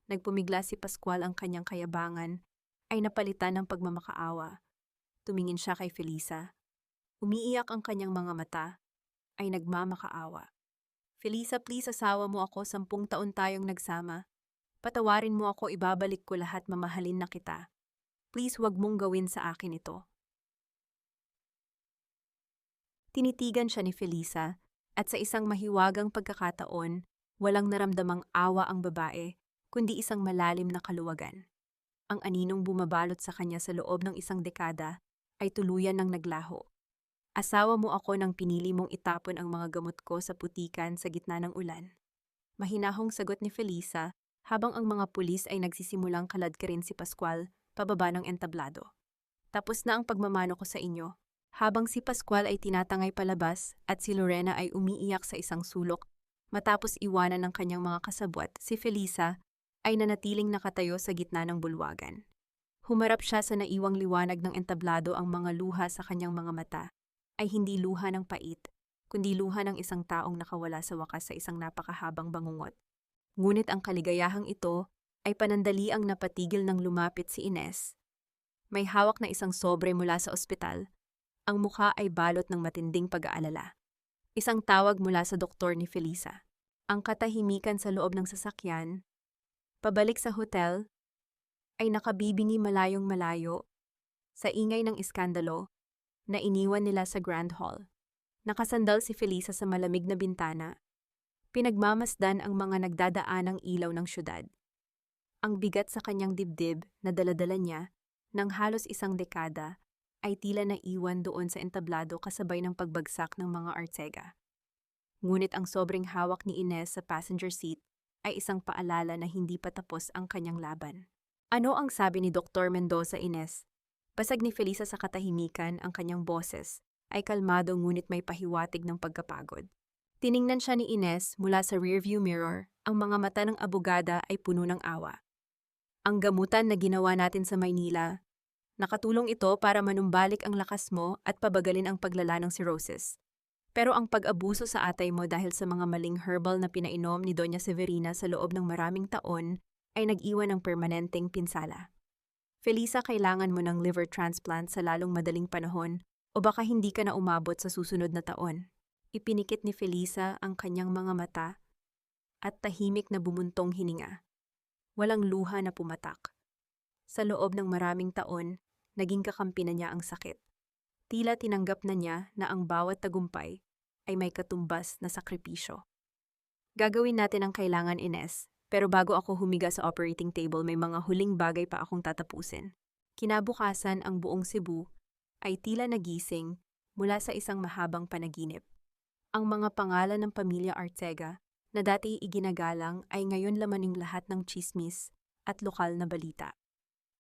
Speaker 1: Nagpumigla si Pascual, ang kanyang kayabangan ay napalitan ng pagmamakaawa. Tumingin siya kay Felisa. Umiiyak ang kanyang mga mata, ay nagmamakaawa. Felisa, please, asawa mo ako, 10 taon tayong nagsama. Patawarin mo ako, ibabalik ko lahat, mamahalin na kita. Please, wag mong gawin sa akin ito. Tinitigan siya ni Felisa at sa isang mahiwagang pagkakataon, walang naramdamang awa ang babae, kundi isang malalim na kaluwagan. Ang aninong bumabalot sa kanya sa loob ng isang dekada ay tuluyan ng naglaho. Asawa mo ako nang pinili mong itapon ang mga gamot ko sa putikan sa gitna ng ulan. Mahinahong sagot ni Felisa habang ang mga pulis ay nagsisimulang kaladkarin si Pascual pababa ng entablado. Tapos na ang pagmamano ko sa inyo. Habang si Pascual ay tinatangay palabas at si Lorena ay umiiyak sa isang sulok, matapos iwanan ng kanyang mga kasabwat, si Felisa ay nanatiling nakatayo sa gitna ng bulwagan. Humarap siya sa naiwang liwanag ng entablado, ang mga luha sa kanyang mga mata ay hindi luha ng pait, kundi luha ng isang taong nakawala sa wakas sa isang napakahabang bangungot. Ngunit ang kaligayahang ito ay panandaliang napatigil ng lumapit si Ines. May hawak na isang sobre mula sa ospital. Ang mukha ay balot ng matinding pag-aalala. Isang tawag mula sa doktor ni Felisa. Ang katahimikan sa loob ng sasakyan, pabalik sa hotel, ay nakabibingi malayong malayo sa ingay ng iskandalo na iniwan nila sa Grand Hall. Nakasandal si Felisa sa malamig na bintana. Pinagmamasdan ang mga nagdadaanang ilaw ng syudad. Ang bigat sa kanyang dibdib na daladala niya ng halos isang dekada ay tila naiwan doon sa entablado kasabay ng pagbagsak ng mga Arteaga. Ngunit ang sobrang hawak ni Ines sa passenger seat ay isang paalala na hindi pa tapos ang kanyang laban. Ano ang sabi ni Dr. Mendoza, Ines? Basag ni Felisa sa katahimikan, ang kanyang boses ay kalmado ngunit may pahiwatig ng pagkapagod. Tiningnan siya ni Ines mula sa rearview mirror, ang mga mata ng abogada ay puno ng awa. Ang gamutan na ginawa natin sa Maynila, nakatulong ito para manumbalik ang lakas mo at pabagalin ang paglala ng cirrhosis. Pero ang pag-abuso sa atay mo dahil sa mga maling herbal na pinainom ni Doña Severina sa loob ng maraming taon ay nag-iwan ng permanenteng pinsala. Felisa, kailangan mo ng liver transplant sa lalong madaling panahon o baka hindi ka na umabot sa susunod na taon. Ipinikit ni Felisa ang kanyang mga mata at tahimik na bumuntong hininga. Walang luha na pumatak. Sa loob ng maraming taon, naging kakampi na niya ang sakit. Tila tinanggap na niya na ang bawat tagumpay ay may katumbas na sakripisyo. Gagawin natin ang kailangan, Ines, pero bago ako humiga sa operating table may mga huling bagay pa akong tatapusin. Kinabukasan, ang buong Cebu ay tila nagising mula sa isang mahabang panaginip. Ang mga pangalan ng pamilya Arteaga na dati iginagalang ay ngayon laman ng lahat ng tsismis at lokal na balita.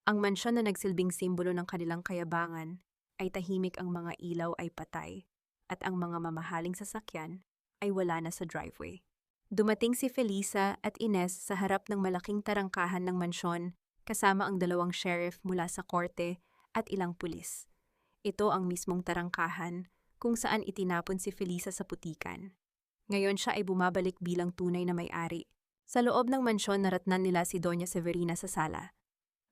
Speaker 1: Ang mansyon na nagsilbing simbolo ng kanilang kayabangan ay tahimik, ang mga ilaw ay patay, at ang mga mamahaling sasakyan ay wala na sa driveway. Dumating si Felisa at Ines sa harap ng malaking tarangkahan ng mansyon kasama ang 2 sheriff mula sa korte at ilang pulis. Ito ang mismong tarangkahan kung saan itinapon si Felisa sa putikan. Ngayon siya ay bumabalik bilang tunay na may-ari. Sa loob ng mansyon, naratnan nila si Doña Severina sa sala.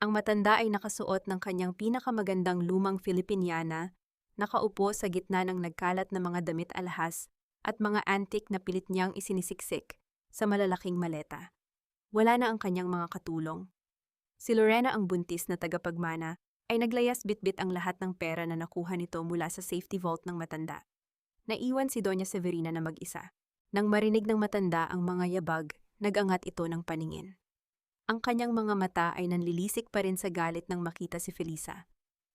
Speaker 1: Ang matanda ay nakasuot ng kanyang pinakamagandang lumang Filipiniana, nakaupo sa gitna ng nagkalat na mga damit alahas at mga antique na pilit niyang isinisiksik sa malalaking maleta. Wala na ang kanyang mga katulong. Si Lorena, ang buntis na tagapagmana, ay naglayas bitbit ang lahat ng pera na nakuha nito mula sa safety vault ng matanda. Naiwan si Doña Severina na mag-isa. Nang marinig ng matanda ang mga yabag, nag-angat ito ng paningin. Ang kanyang mga mata ay nanlilisik pa rin sa galit nang makita si Felisa.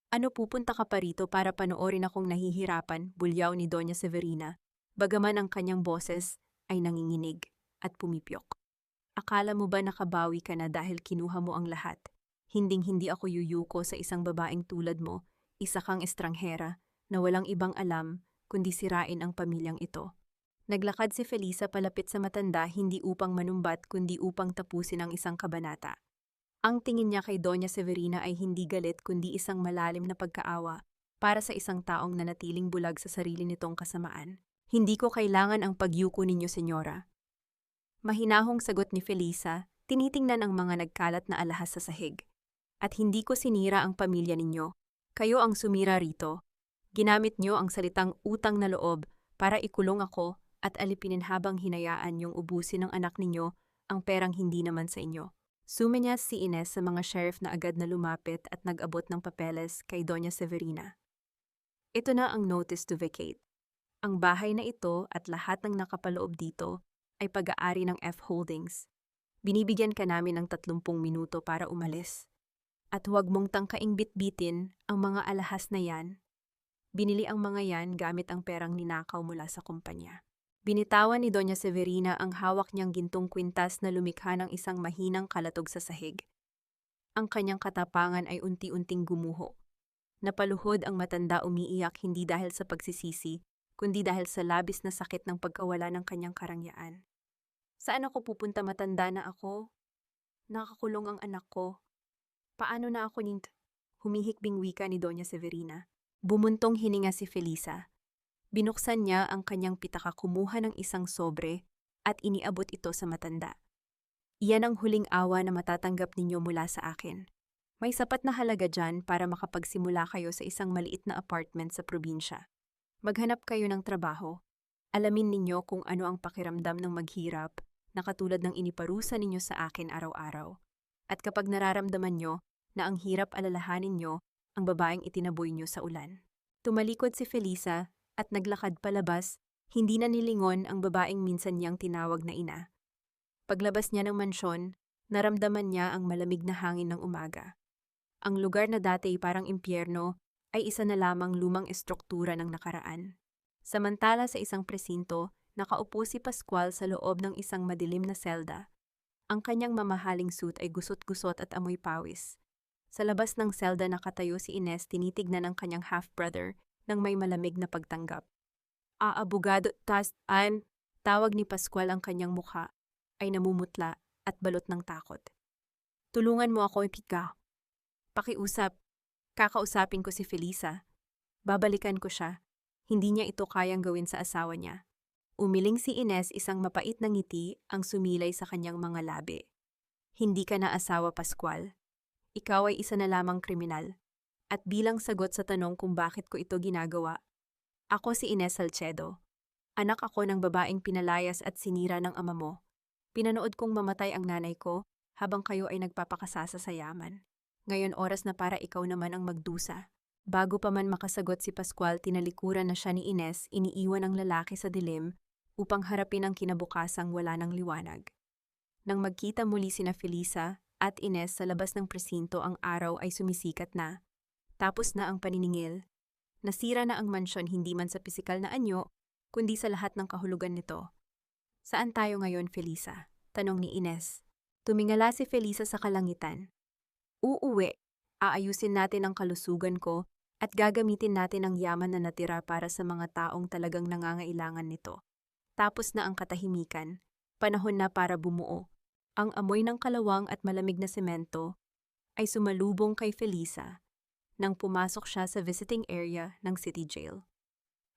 Speaker 1: Ano, pupunta ka pa rito para panoorin akong nahihirapan, bulyaw ni Doña Severina, bagaman ang kanyang boses ay nanginginig at pumipyok. Akala mo ba nakabawi ka na dahil kinuha mo ang lahat? Hinding-hindi ako yuyuko sa isang babaeng tulad mo, isa kang estranghera, na walang ibang alam kundi sirain ang pamilyang ito. Naglakad si Felisa palapit sa matanda, hindi upang manumbat kundi upang tapusin ang isang kabanata. Ang tingin niya kay Doña Severina ay hindi galit kundi isang malalim na pagkaawa para sa isang taong nanatiling bulag sa sarili nitong kasamaan. Hindi ko kailangan ang pagyuko ninyo, senyora. Mahinahong sagot ni Felisa, tinitingnan ang mga nagkalat na alahas sa sahig. At hindi ko sinira ang pamilya ninyo. Kayo ang sumira rito. Ginamit niyo ang salitang utang na loob para ikulong ako at alipinin habang hinayaan yung ubusin ng anak ninyo ang perang hindi naman sa inyo. Sumenyas si Ines sa mga sheriff na agad na lumapit at nag-abot ng papeles kay Doña Severina. Ito na ang notice to vacate. Ang bahay na ito at lahat ng nakapaloob dito ay pag-aari ng F Holdings. Binibigyan ka namin ng 30 minuto para umalis. At huwag mong tangkaing bitbitin ang mga alahas na yan. Binili ang mga yan gamit ang perang ninakaw mula sa kumpanya. Binitawan ni Doña Severina ang hawak niyang gintong kwintas na lumikha ng isang mahinang kalatog sa sahig. Ang kanyang katapangan ay unti-unting gumuho. Napaluhod ang matanda, umiiyak hindi dahil sa pagsisisi, kundi dahil sa labis na sakit ng pagkawala ng kanyang karangyaan. Saan ako pupunta, matanda na ako? Nakakulong ang anak ko. Paano na ako humihikbing wika ni Doña Severina? Bumuntong hininga si Felisa. Binuksan niya ang kanyang pitaka, kumuha ng isang sobre at iniabot ito sa matanda. Iyan ang huling awa na matatanggap ninyo mula sa akin. May sapat na halaga dyan para makapagsimula kayo sa isang maliit na apartment sa probinsya. Maghanap kayo ng trabaho. Alamin ninyo kung ano ang pakiramdam ng maghirap na katulad ng iniparusa ninyo sa akin araw-araw. At kapag nararamdaman nyo na ang hirap alalahanin nyo, ang babaeng itinaboy nyo sa ulan. Tumalikod si Felisa at naglakad palabas, hindi na nilingon ang babaeng minsan niyang tinawag na ina. Paglabas niya ng mansyon, naramdaman niya ang malamig na hangin ng umaga. Ang lugar na dati parang impyerno ay isa na lamang lumang estruktura ng nakaraan. Samantala sa isang presinto, nakaupo si Pascual sa loob ng isang madilim na selda. Ang kanyang mamahaling suit ay gusot-gusot at amoy pawis. Sa labas ng selda nakatayo si Ines, tinitignan ng kanyang half-brother nang may malamig na pagtanggap. Abogado, tawag ni Pascual, ang kanyang mukha ay namumutla at balot ng takot. Tulungan mo ako, Pika. Pakiusap. Kakausapin ko si Felisa. Babalikan ko siya. Hindi niya ito kayang gawin sa asawa niya. Umiling si Ines, isang mapait na ngiti ang sumilay sa kanyang mga labi. Hindi ka na asawa, Pascual. Ikaw ay isa na lamang kriminal. At bilang sagot sa tanong kung bakit ko ito ginagawa, ako si Ines Salcedo. Anak ako ng babaeng pinalayas at sinira ng ama mo. Pinanood kong mamatay ang nanay ko habang kayo ay nagpapakasasa sa yaman. Ngayon oras na para ikaw naman ang magdusa. Bago pa man makasagot si Pascual, tinalikuran na siya ni Ines, iniiwan ang lalaki sa dilim upang harapin ang kinabukasang wala ng liwanag. Nang magkita muli sina Felisa at Ines sa labas ng presinto, ang araw ay sumisikat na. Tapos na ang paniningil. Nasira na ang mansyon, hindi man sa pisikal na anyo, kundi sa lahat ng kahulugan nito. Saan tayo ngayon, Felisa? Tanong ni Ines. Tumingala si Felisa sa kalangitan. Uuwi. Aayusin natin ang kalusugan ko at gagamitin natin ang yaman na natira para sa mga taong talagang nangangailangan nito. Tapos na ang katahimikan. Panahon na para bumuo. Ang amoy ng kalawang at malamig na semento ay sumalubong kay Felisa nang pumasok siya sa visiting area ng City Jail.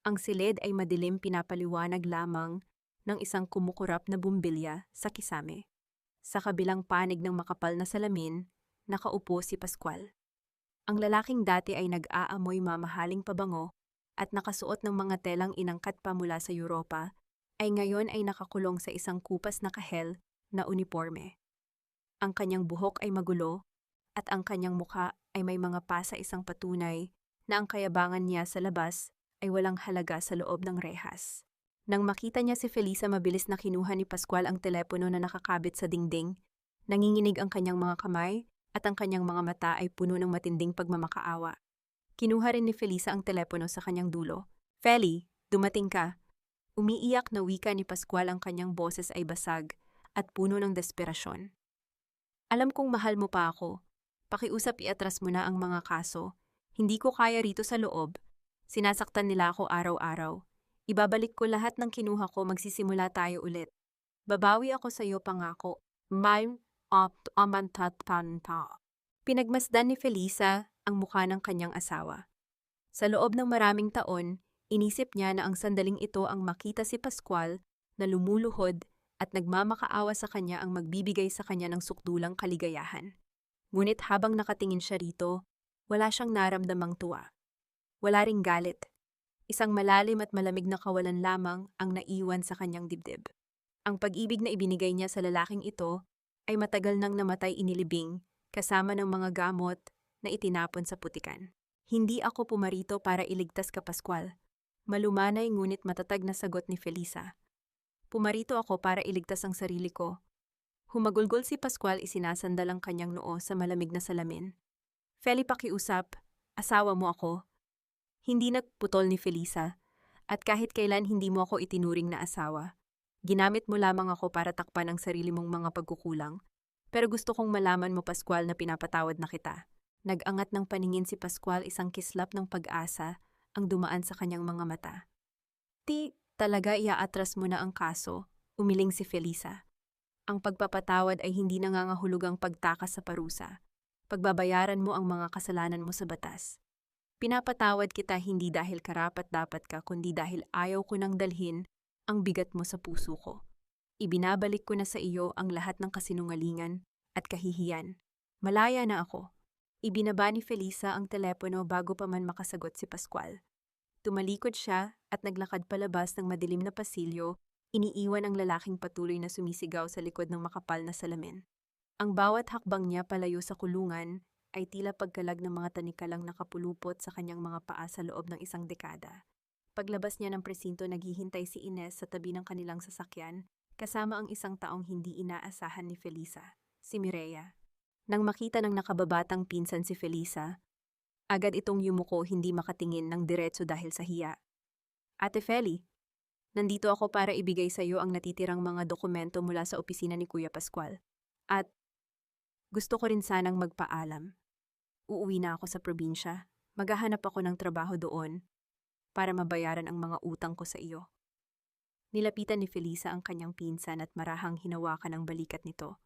Speaker 1: Ang silid ay madilim, pinapaliwanag lamang ng isang kumukurap na bumbilya sa kisame. Sa kabilang panig ng makapal na salamin, nakaupo si Pascual. Ang lalaking dati ay nag-aamoy mamahaling pabango at nakasuot ng mga telang inangkat pa mula sa Europa, ay ngayon ay nakakulong sa isang kupas na kahel na uniforme. Ang kanyang buhok ay magulo at ang kanyang mukha ay may mga pasa, isang patunay na ang kayabangan niya sa labas ay walang halaga sa loob ng rehas. Nang makita niya si Felisa, mabilis na kinuha ni Pascual ang telepono na nakakabit sa dingding. Nanginginig ang kanyang mga kamay at ang kanyang mga mata ay puno ng matinding pagmamakaawa. Kinuha rin ni Felisa ang telepono sa kanyang dulo. Feli, dumating ka. Umiiyak na wika ni Pascual, ang kanyang boses ay basag at puno ng desperasyon. Alam kong mahal mo pa ako. Pakiusap, iatras mo na ang mga kaso. Hindi ko kaya rito sa loob. Sinasaktan nila ako araw-araw. Ibabalik ko lahat ng kinuha ko, magsisimula tayo ulit. Babawi ako sa iyo, pangako. Pinagmasdan ni Felisa ang mukha ng kanyang asawa. Sa loob ng maraming taon, inisip niya na ang sandaling ito ang makita si Pascual na lumuluhod at nagmamakaawa sa kanya ang magbibigay sa kanya ng sukdulang kaligayahan. Ngunit habang nakatingin siya rito, wala siyang naramdamang tuwa. Wala ring galit. Isang malalim at malamig na kawalan lamang ang naiwan sa kanyang dibdib. Ang pag-ibig na ibinigay niya sa lalaking ito ay matagal nang namatay inilibing kasama ng mga gamot na itinapon sa putikan. Hindi ako pumarito para iligtas ka, Pascual. Malumanay ngunit matatag na sagot ni Felisa. Pumarito ako para iligtas ang sarili ko. Humagulgol si Pascual, isinasandal ang kanyang noo sa malamig na salamin. Feli, pakiusap. Asawa mo ako. Hindi nagputol ni Felisa, at kahit kailan hindi mo ako itinuring na asawa. Ginamit mo lamang ako para takpan ang sarili mong mga pagkukulang. Pero gusto kong malaman mo, Pascual, na pinapatawad na kita. Nag-angat ng paningin si Pascual, isang kislap ng pag-asa ang dumaan sa kanyang mga mata. Talaga iaatras mo na ang kaso, umiling si Felisa. Ang pagpapatawad ay hindi nangangahulugang pagtakas sa parusa. Pagbabayaran mo ang mga kasalanan mo sa batas. Pinapatawad kita hindi dahil karapat-dapat ka kundi dahil ayaw ko nang dalhin ang bigat mo sa puso ko. Ibinabalik ko na sa iyo ang lahat ng kasinungalingan at kahihiyan. Malaya na ako. Ibinaba ni Felisa ang telepono bago pa man makasagot si Pascual. Tumalikod siya at naglakad palabas ng madilim na pasilyo, iniiwan ang lalaking patuloy na sumisigaw sa likod ng makapal na salamin. Ang bawat hakbang niya palayo sa kulungan ay tila pagkalag ng mga tanikalang nakapulupot sa kanyang mga paa sa loob ng isang dekada. Paglabas niya ng presinto, naghihintay si Ines sa tabi ng kanilang sasakyan, kasama ang isang taong hindi inaasahan ni Felisa, si Mireya. Nang makita ng nakababatang pinsan si Felisa, agad itong yumuko, hindi makatingin ng diretso dahil sa hiya. Ate Feli, nandito ako para ibigay sa iyo ang natitirang mga dokumento mula sa opisina ni Kuya Pascual. At gusto ko rin sanang magpaalam. Uuwi na ako sa probinsya. Maghahanap ako ng trabaho doon para mabayaran ang mga utang ko sa iyo. Nilapitan ni Felisa ang kanyang pinsan at marahang hinawakan ang balikat nito.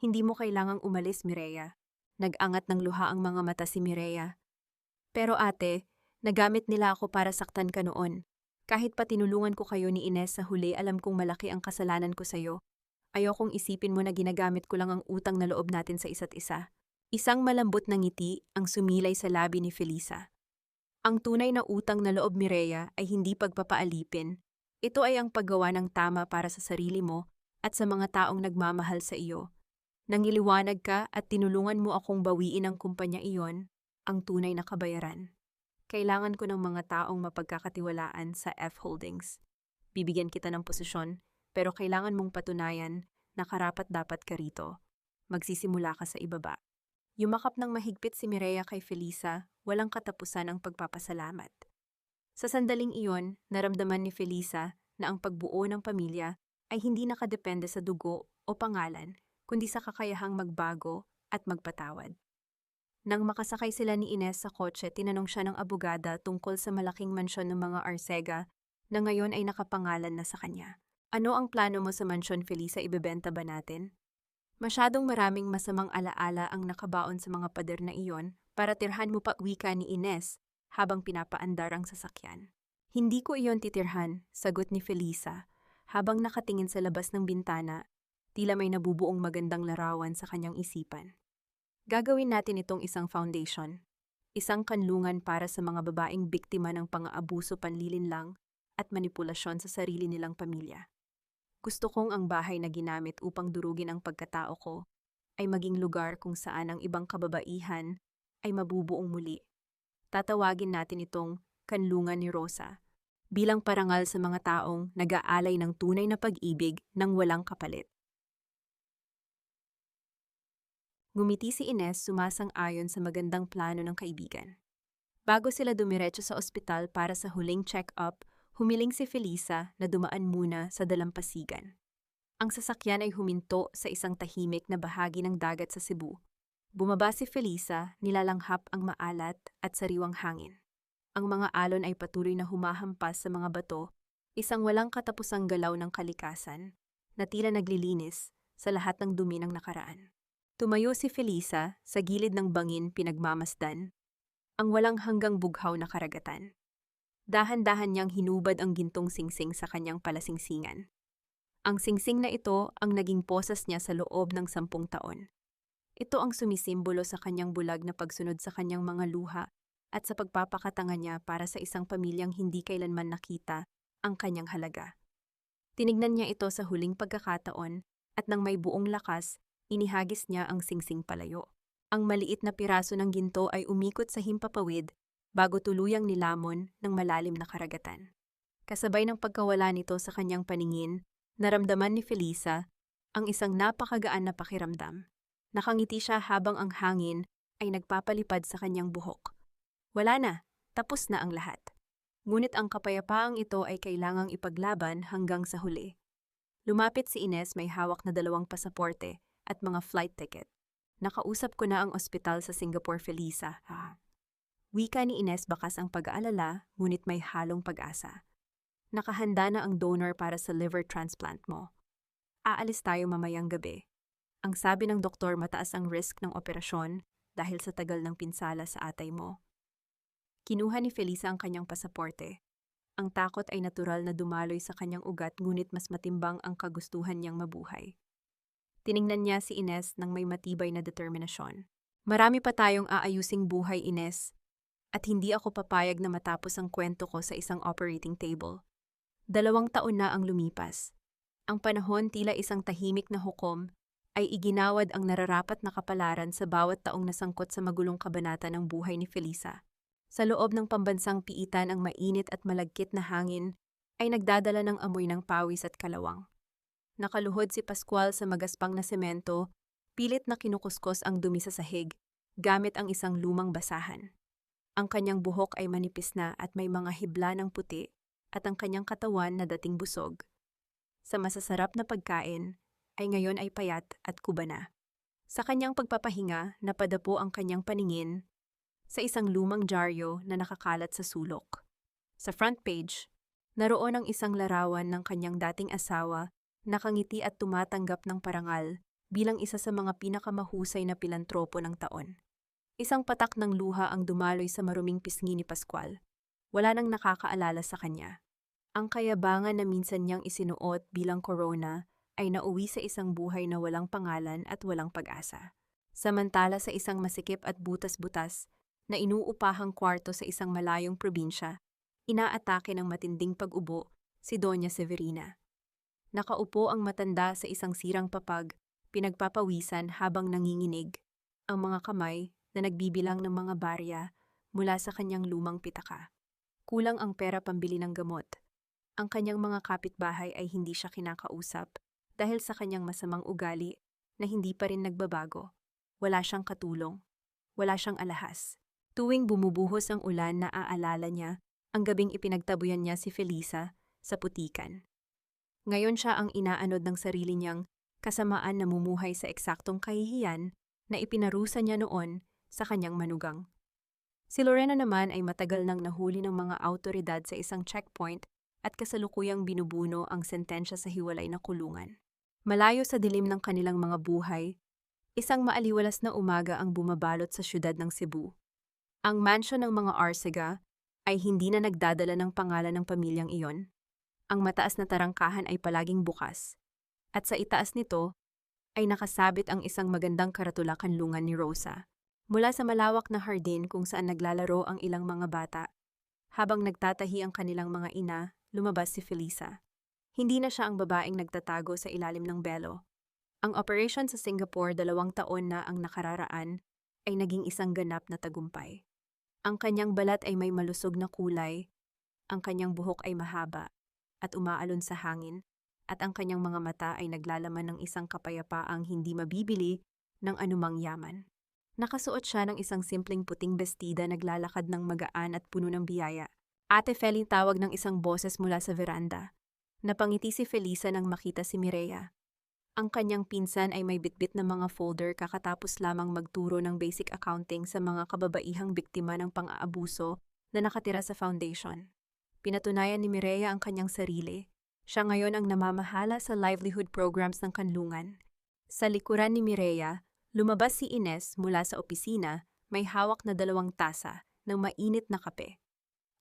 Speaker 1: Hindi mo kailangang umalis, Mireya. Nag-angat ng luha ang mga mata si Mireya. Pero ate, nagamit nila ako para saktan ka noon. Kahit pa tinulungan ko kayo ni Ines sa huli, alam kong malaki ang kasalanan ko sa iyo. Ayokong isipin mo na ginagamit ko lang ang utang na loob natin sa isa't isa. Isang malambot na ngiti ang sumilay sa labi ni Felisa. Ang tunay na utang na loob, Mireya, ay hindi pagpapaalipin. Ito ay ang paggawa ng tama para sa sarili mo at sa mga taong nagmamahal sa iyo. Nangiliwanag ka at tinulungan mo akong bawiin ang kumpanya iyon, ang tunay na kabayaran. Kailangan ko ng mga taong mapagkakatiwalaan sa F Holdings. Bibigyan kita ng posisyon, pero kailangan mong patunayan na karapat-dapat ka rito. Magsisimula ka sa ibaba. Yumakap ng mahigpit si Mireya kay Felisa, walang katapusan ang pagpapasalamat. Sa sandaling iyon, naramdaman ni Felisa na ang pagbuo ng pamilya ay hindi nakadepende sa dugo o pangalan, kundi sa kakayahang magbago at magpatawad. Nang makasakay sila ni Ines sa kotse, tinanong siya ng abogada tungkol sa malaking mansyon ng mga Arcega na ngayon ay nakapangalan na sa kanya. Ano ang plano mo sa mansyon, Felisa? Ibebenta ba natin? Masyadong maraming masamang alaala ang nakabaon sa mga pader na iyon para tirhan mo pa, wika ni Ines habang pinapaandar ang sasakyan. Hindi ko iyon titirhan, sagot ni Felisa habang nakatingin sa labas ng bintana. Tila may nabubuong magandang larawan sa kanyang isipan. Gagawin natin itong isang foundation, isang kanlungan para sa mga babaeng biktima ng pang-aabuso, panlilinlang at manipulasyon sa sarili nilang pamilya. Gusto kong ang bahay na ginamit upang durugin ang pagkatao ko ay maging lugar kung saan ang ibang kababaihan ay mabubuong muli. Tatawagin natin itong Kanlungan ni Rosa bilang parangal sa mga taong nag-aalay ng tunay na pag-ibig ng walang kapalit. Ngumiti si Ines, sumasang-ayon sa magandang plano ng kaibigan. Bago sila dumiretso sa ospital para sa huling check-up, humiling si Felisa na dumaan muna sa dalampasigan. Ang sasakyan ay huminto sa isang tahimik na bahagi ng dagat sa Cebu. Bumaba si Felisa, nilalanghap ang maalat at sariwang hangin. Ang mga alon ay patuloy na humahampas sa mga bato, isang walang katapusang galaw ng kalikasan na tila naglilinis sa lahat ng dumi ng nakaraan. Tumayo si Felisa sa gilid ng bangin, pinagmamasdan ang walang hanggang bughaw na karagatan. Dahan-dahan niyang hinubad ang gintong singsing sa kanyang palasingsingan. Ang singsing na ito ang naging posas niya sa loob ng 10 taon. Ito ang sumisimbolo sa kanyang bulag na pagsunod sa kanyang mga luha at sa pagpapakatanga niya para sa isang pamilyang hindi kailanman nakita ang kanyang halaga. Tinignan niya ito sa huling pagkakataon at nang may buong lakas, inihagis niya ang singsing palayo. Ang maliit na piraso ng ginto ay umikot sa himpapawid bago tuluyang nilamon ng malalim na karagatan. Kasabay ng pagkawala nito sa kanyang paningin, naramdaman ni Felisa ang isang napakagaan na pakiramdam. Nakangiti siya habang ang hangin ay nagpapalipad sa kanyang buhok. Wala na, tapos na ang lahat. Ngunit ang kapayapaang ito ay kailangang ipaglaban hanggang sa huli. Lumapit si Ines, may hawak na 2 pasaporte at mga flight ticket. Nakausap ko na ang ospital sa Singapore, Felisa. Wika ni Ines, bakas ang pag-aalala, ngunit may halong pag-asa. Nakahanda na ang donor para sa liver transplant mo. Aalis tayo mamayang gabi. Ang sabi ng doktor, mataas ang risk ng operasyon dahil sa tagal ng pinsala sa atay mo. Kinuha ni Felisa ang kanyang pasaporte. Ang takot ay natural na dumaloy sa kanyang ugat ngunit mas matimbang ang kagustuhan niyang mabuhay. Tiningnan niya si Ines nang may matibay na determinasyon. Marami pa tayong aayusing buhay, Ines, at hindi ako papayag na matapos ang kwento ko sa isang operating table. 2 taon na ang lumipas. Ang panahon tila isang tahimik na hukom ay iginawad ang nararapat na kapalaran sa bawat taong nasangkot sa magulong kabanata ng buhay ni Felisa. Sa loob ng pambansang piitan ang mainit at malagkit na hangin ay nagdadala ng amoy ng pawis at kalawang. Nakaluhod si Pascual sa magaspang na semento, pilit na kinukuskos ang dumi sa sahig, gamit ang isang lumang basahan. Ang kanyang buhok ay manipis na at may mga hibla ng puti at ang kanyang katawan na dating busog. Sa masasarap na pagkain, ay ngayon ay payat at kuba na. Sa kanyang pagpapahinga, napadapo ang kanyang paningin sa isang lumang dyaryo na nakakalat sa sulok. Sa front page, naroon ang isang larawan ng kanyang dating asawa, nakangiti at tumatanggap ng parangal bilang isa sa mga pinakamahusay na pilantropo ng taon. Isang patak ng luha ang dumaloy sa maruming pisngi ni Pascual. Wala nang nakakaalala sa kanya. Ang kayabangan na minsan niyang isinuot bilang korona ay nauwi sa isang buhay na walang pangalan at walang pag-asa. Samantala sa isang masikip at butas-butas na inuupahang kwarto sa isang malayong probinsya, inaatake ng matinding pag-ubo si Doña Severina. Nakaupo ang matanda sa isang sirang papag, pinagpapawisan habang nanginginig, ang mga kamay na nagbibilang ng mga barya mula sa kanyang lumang pitaka. Kulang ang pera pambili ng gamot. Ang kanyang mga kapitbahay ay hindi siya kinakausap dahil sa kanyang masamang ugali na hindi pa rin nagbabago. Wala siyang katulong. Wala siyang alahas. Tuwing bumubuhos ang ulan, naaalala niya ang gabing ipinagtabuyan niya si Felisa sa putikan. Ngayon siya ang inaanod ng sarili niyang kasamaan na mumuhay sa eksaktong kahihiyan na ipinarusa niya noon sa kanyang manugang. Si Lorena naman ay matagal nang nahuli ng mga awtoridad sa isang checkpoint at kasalukuyang binubuno ang sentensya sa hiwalay na kulungan. Malayo sa dilim ng kanilang mga buhay, isang maaliwalas na umaga ang bumabalot sa syudad ng Cebu. Ang mansyon ng mga Arcega ay hindi na nagdadala ng pangalan ng pamilyang iyon. Ang mataas na tarangkahan ay palaging bukas, at sa itaas nito ay nakasabit ang isang magandang karatula-kanlungan ni Rosa. Mula sa malawak na hardin kung saan naglalaro ang ilang mga bata, habang nagtatahi ang kanilang mga ina, lumabas si Felisa. Hindi na siya ang babaeng nagtatago sa ilalim ng belo. Ang operasyon sa Singapore 2 taon na ang nakararaan ay naging isang ganap na tagumpay. Ang kanyang balat ay may malusog na kulay, ang kanyang buhok ay mahaba at umaalon sa hangin, at ang kanyang mga mata ay naglalaman ng isang kapayapaang hindi mabibili ng anumang yaman. Nakasuot siya ng isang simpleng puting bestida, naglalakad ng magaan at puno ng biyaya. Ate Feli, tawag ng isang boses mula sa veranda. Napangiti si Felisa nang makita si Mireya. Ang kanyang pinsan ay may bitbit na mga folder kakatapos lamang magturo ng basic accounting sa mga kababaihang biktima ng pang-aabuso na nakatira sa foundation. Pinatunayan ni Mireya ang kanyang sarili. Siya ngayon ang namamahala sa livelihood programs ng kanlungan. Sa likuran ni Mireya, lumabas si Ines mula sa opisina, may hawak na 2 tasa ng mainit na kape.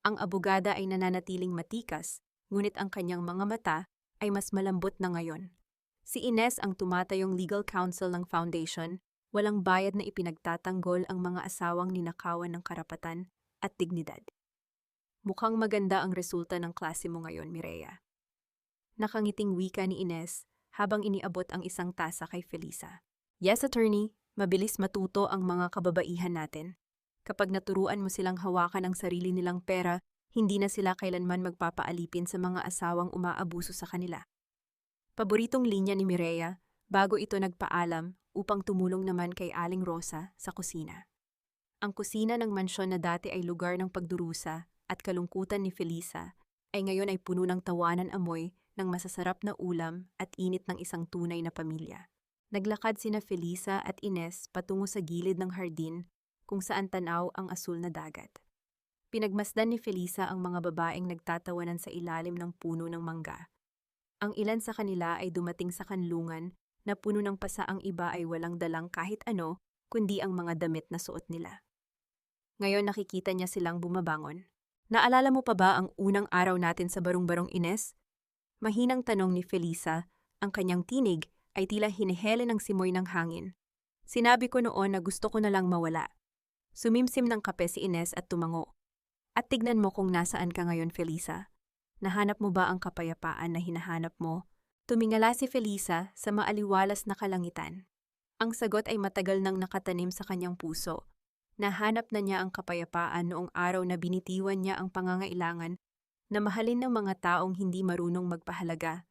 Speaker 1: Ang abogada ay nananatiling matikas, ngunit ang kanyang mga mata ay mas malambot na ngayon. Si Ines ang tumatayong legal counsel ng foundation, walang bayad na ipinagtatanggol ang mga asawang ninakawan ng karapatan at dignidad. Mukhang maganda ang resulta ng klase mo ngayon, Mireya. Nakangiting wika ni Ines habang iniabot ang isang tasa kay Felisa. Yes, attorney, mabilis matuto ang mga kababaihan natin. Kapag naturuan mo silang hawakan ang sarili nilang pera, hindi na sila kailanman magpapaalipin sa mga asawang umaabuso sa kanila. Paboritong linya ni Mireya bago ito nagpaalam upang tumulong naman kay Aling Rosa sa kusina. Ang kusina ng mansyon na dati ay lugar ng pagdurusa at kalungkutan ni Felisa ay ngayon ay puno ng tawanan, amoy ng masasarap na ulam at init ng isang tunay na pamilya. Naglakad sina Felisa at Ines patungo sa gilid ng hardin kung saan tanaw ang asul na dagat. Pinagmasdan ni Felisa ang mga babaeng nagtatawanan sa ilalim ng puno ng mangga. Ang ilan sa kanila ay dumating sa kanlungan na puno ng pasa, ang iba ay walang dalang kahit ano kundi ang mga damit na suot nila. Ngayon nakikita niya silang bumabangon. Naalala mo pa ba ang unang araw natin sa barong-barong Ines? Mahinang tanong ni Felisa, ang kanyang tinig ay tila hinihele ng simoy ng hangin. Sinabi ko noon na gusto ko na lang mawala. Sumimsim ng kape si Ines at tumango. At tignan mo kung nasaan ka ngayon, Felisa. Nahanap mo ba ang kapayapaan na hinahanap mo? Tumingala si Felisa sa maaliwalas na kalangitan. Ang sagot ay matagal nang nakatanim sa kanyang puso. Nahanap na niya ang kapayapaan noong araw na binitiwan niya ang pangangailangan na mahalin ng mga taong hindi marunong magpahalaga.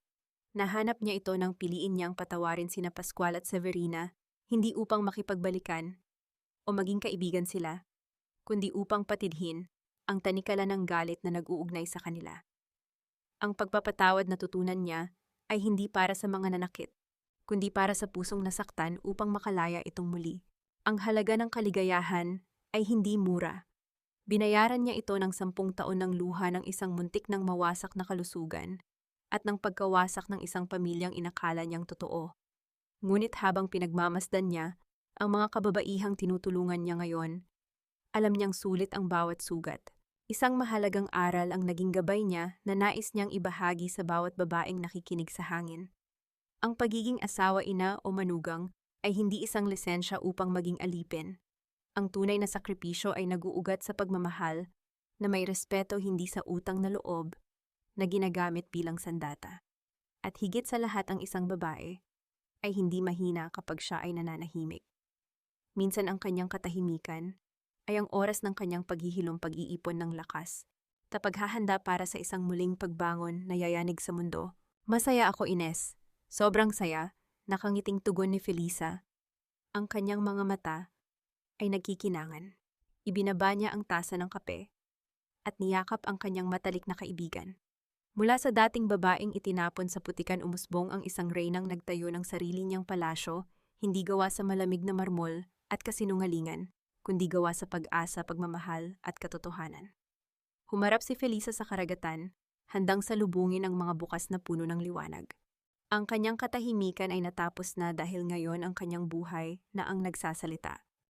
Speaker 1: Nahanap niya ito nang piliin niyang patawarin sina Pascual at Severina, hindi upang makipagbalikan o maging kaibigan sila, kundi upang patidhin ang tanikala ng galit na nag-uugnay sa kanila. Ang pagpapatawad na tutunan niya ay hindi para sa mga nanakit, kundi para sa pusong nasaktan upang makalaya itong muli. Ang halaga ng kaligayahan ay hindi mura. Binayaran niya ito ng 10 taon ng luha ng isang muntik ng mawasak na kalusugan at ng pagkawasak ng isang pamilyang inakala niyang totoo. Ngunit habang pinagmamasdan niya ang mga kababaihang tinutulungan niya ngayon, alam niyang sulit ang bawat sugat. Isang mahalagang aral ang naging gabay niya na nais niyang ibahagi sa bawat babaeng nakikinig sa hangin. Ang pagiging asawa, ina o manugang ay hindi isang lisensya upang maging alipin. Ang tunay na sakripisyo ay naguugat sa pagmamahal na may respeto, hindi sa utang na loob na ginagamit bilang sandata. At higit sa lahat, ang isang babae ay hindi mahina kapag siya ay nananahimik. Minsan ang kanyang katahimikan ay ang oras ng kanyang paghihilom, pag-iipon ng lakas, paghahanda para sa isang muling pagbangon na yayanig sa mundo. Masaya ako, Ines. Sobrang saya. Nakangiting tugon ni Felisa. Ang kanyang mga mata ay nagkikinangan. Ibinaba niya ang tasa ng kape at niyakap ang kanyang matalik na kaibigan. Mula sa dating babaeng itinapon sa putikan, umusbong ang isang reynang nagtayo ng sarili niyang palasyo, hindi gawa sa malamig na marmol at kasinungalingan, kundi gawa sa pag-asa, pagmamahal at katotohanan. Humarap si Felisa sa karagatan, handang salubungin ang mga bukas na puno ng liwanag. Ang kanyang katahimikan ay natapos na dahil ngayon ang kanyang buhay na ang nagsasalita.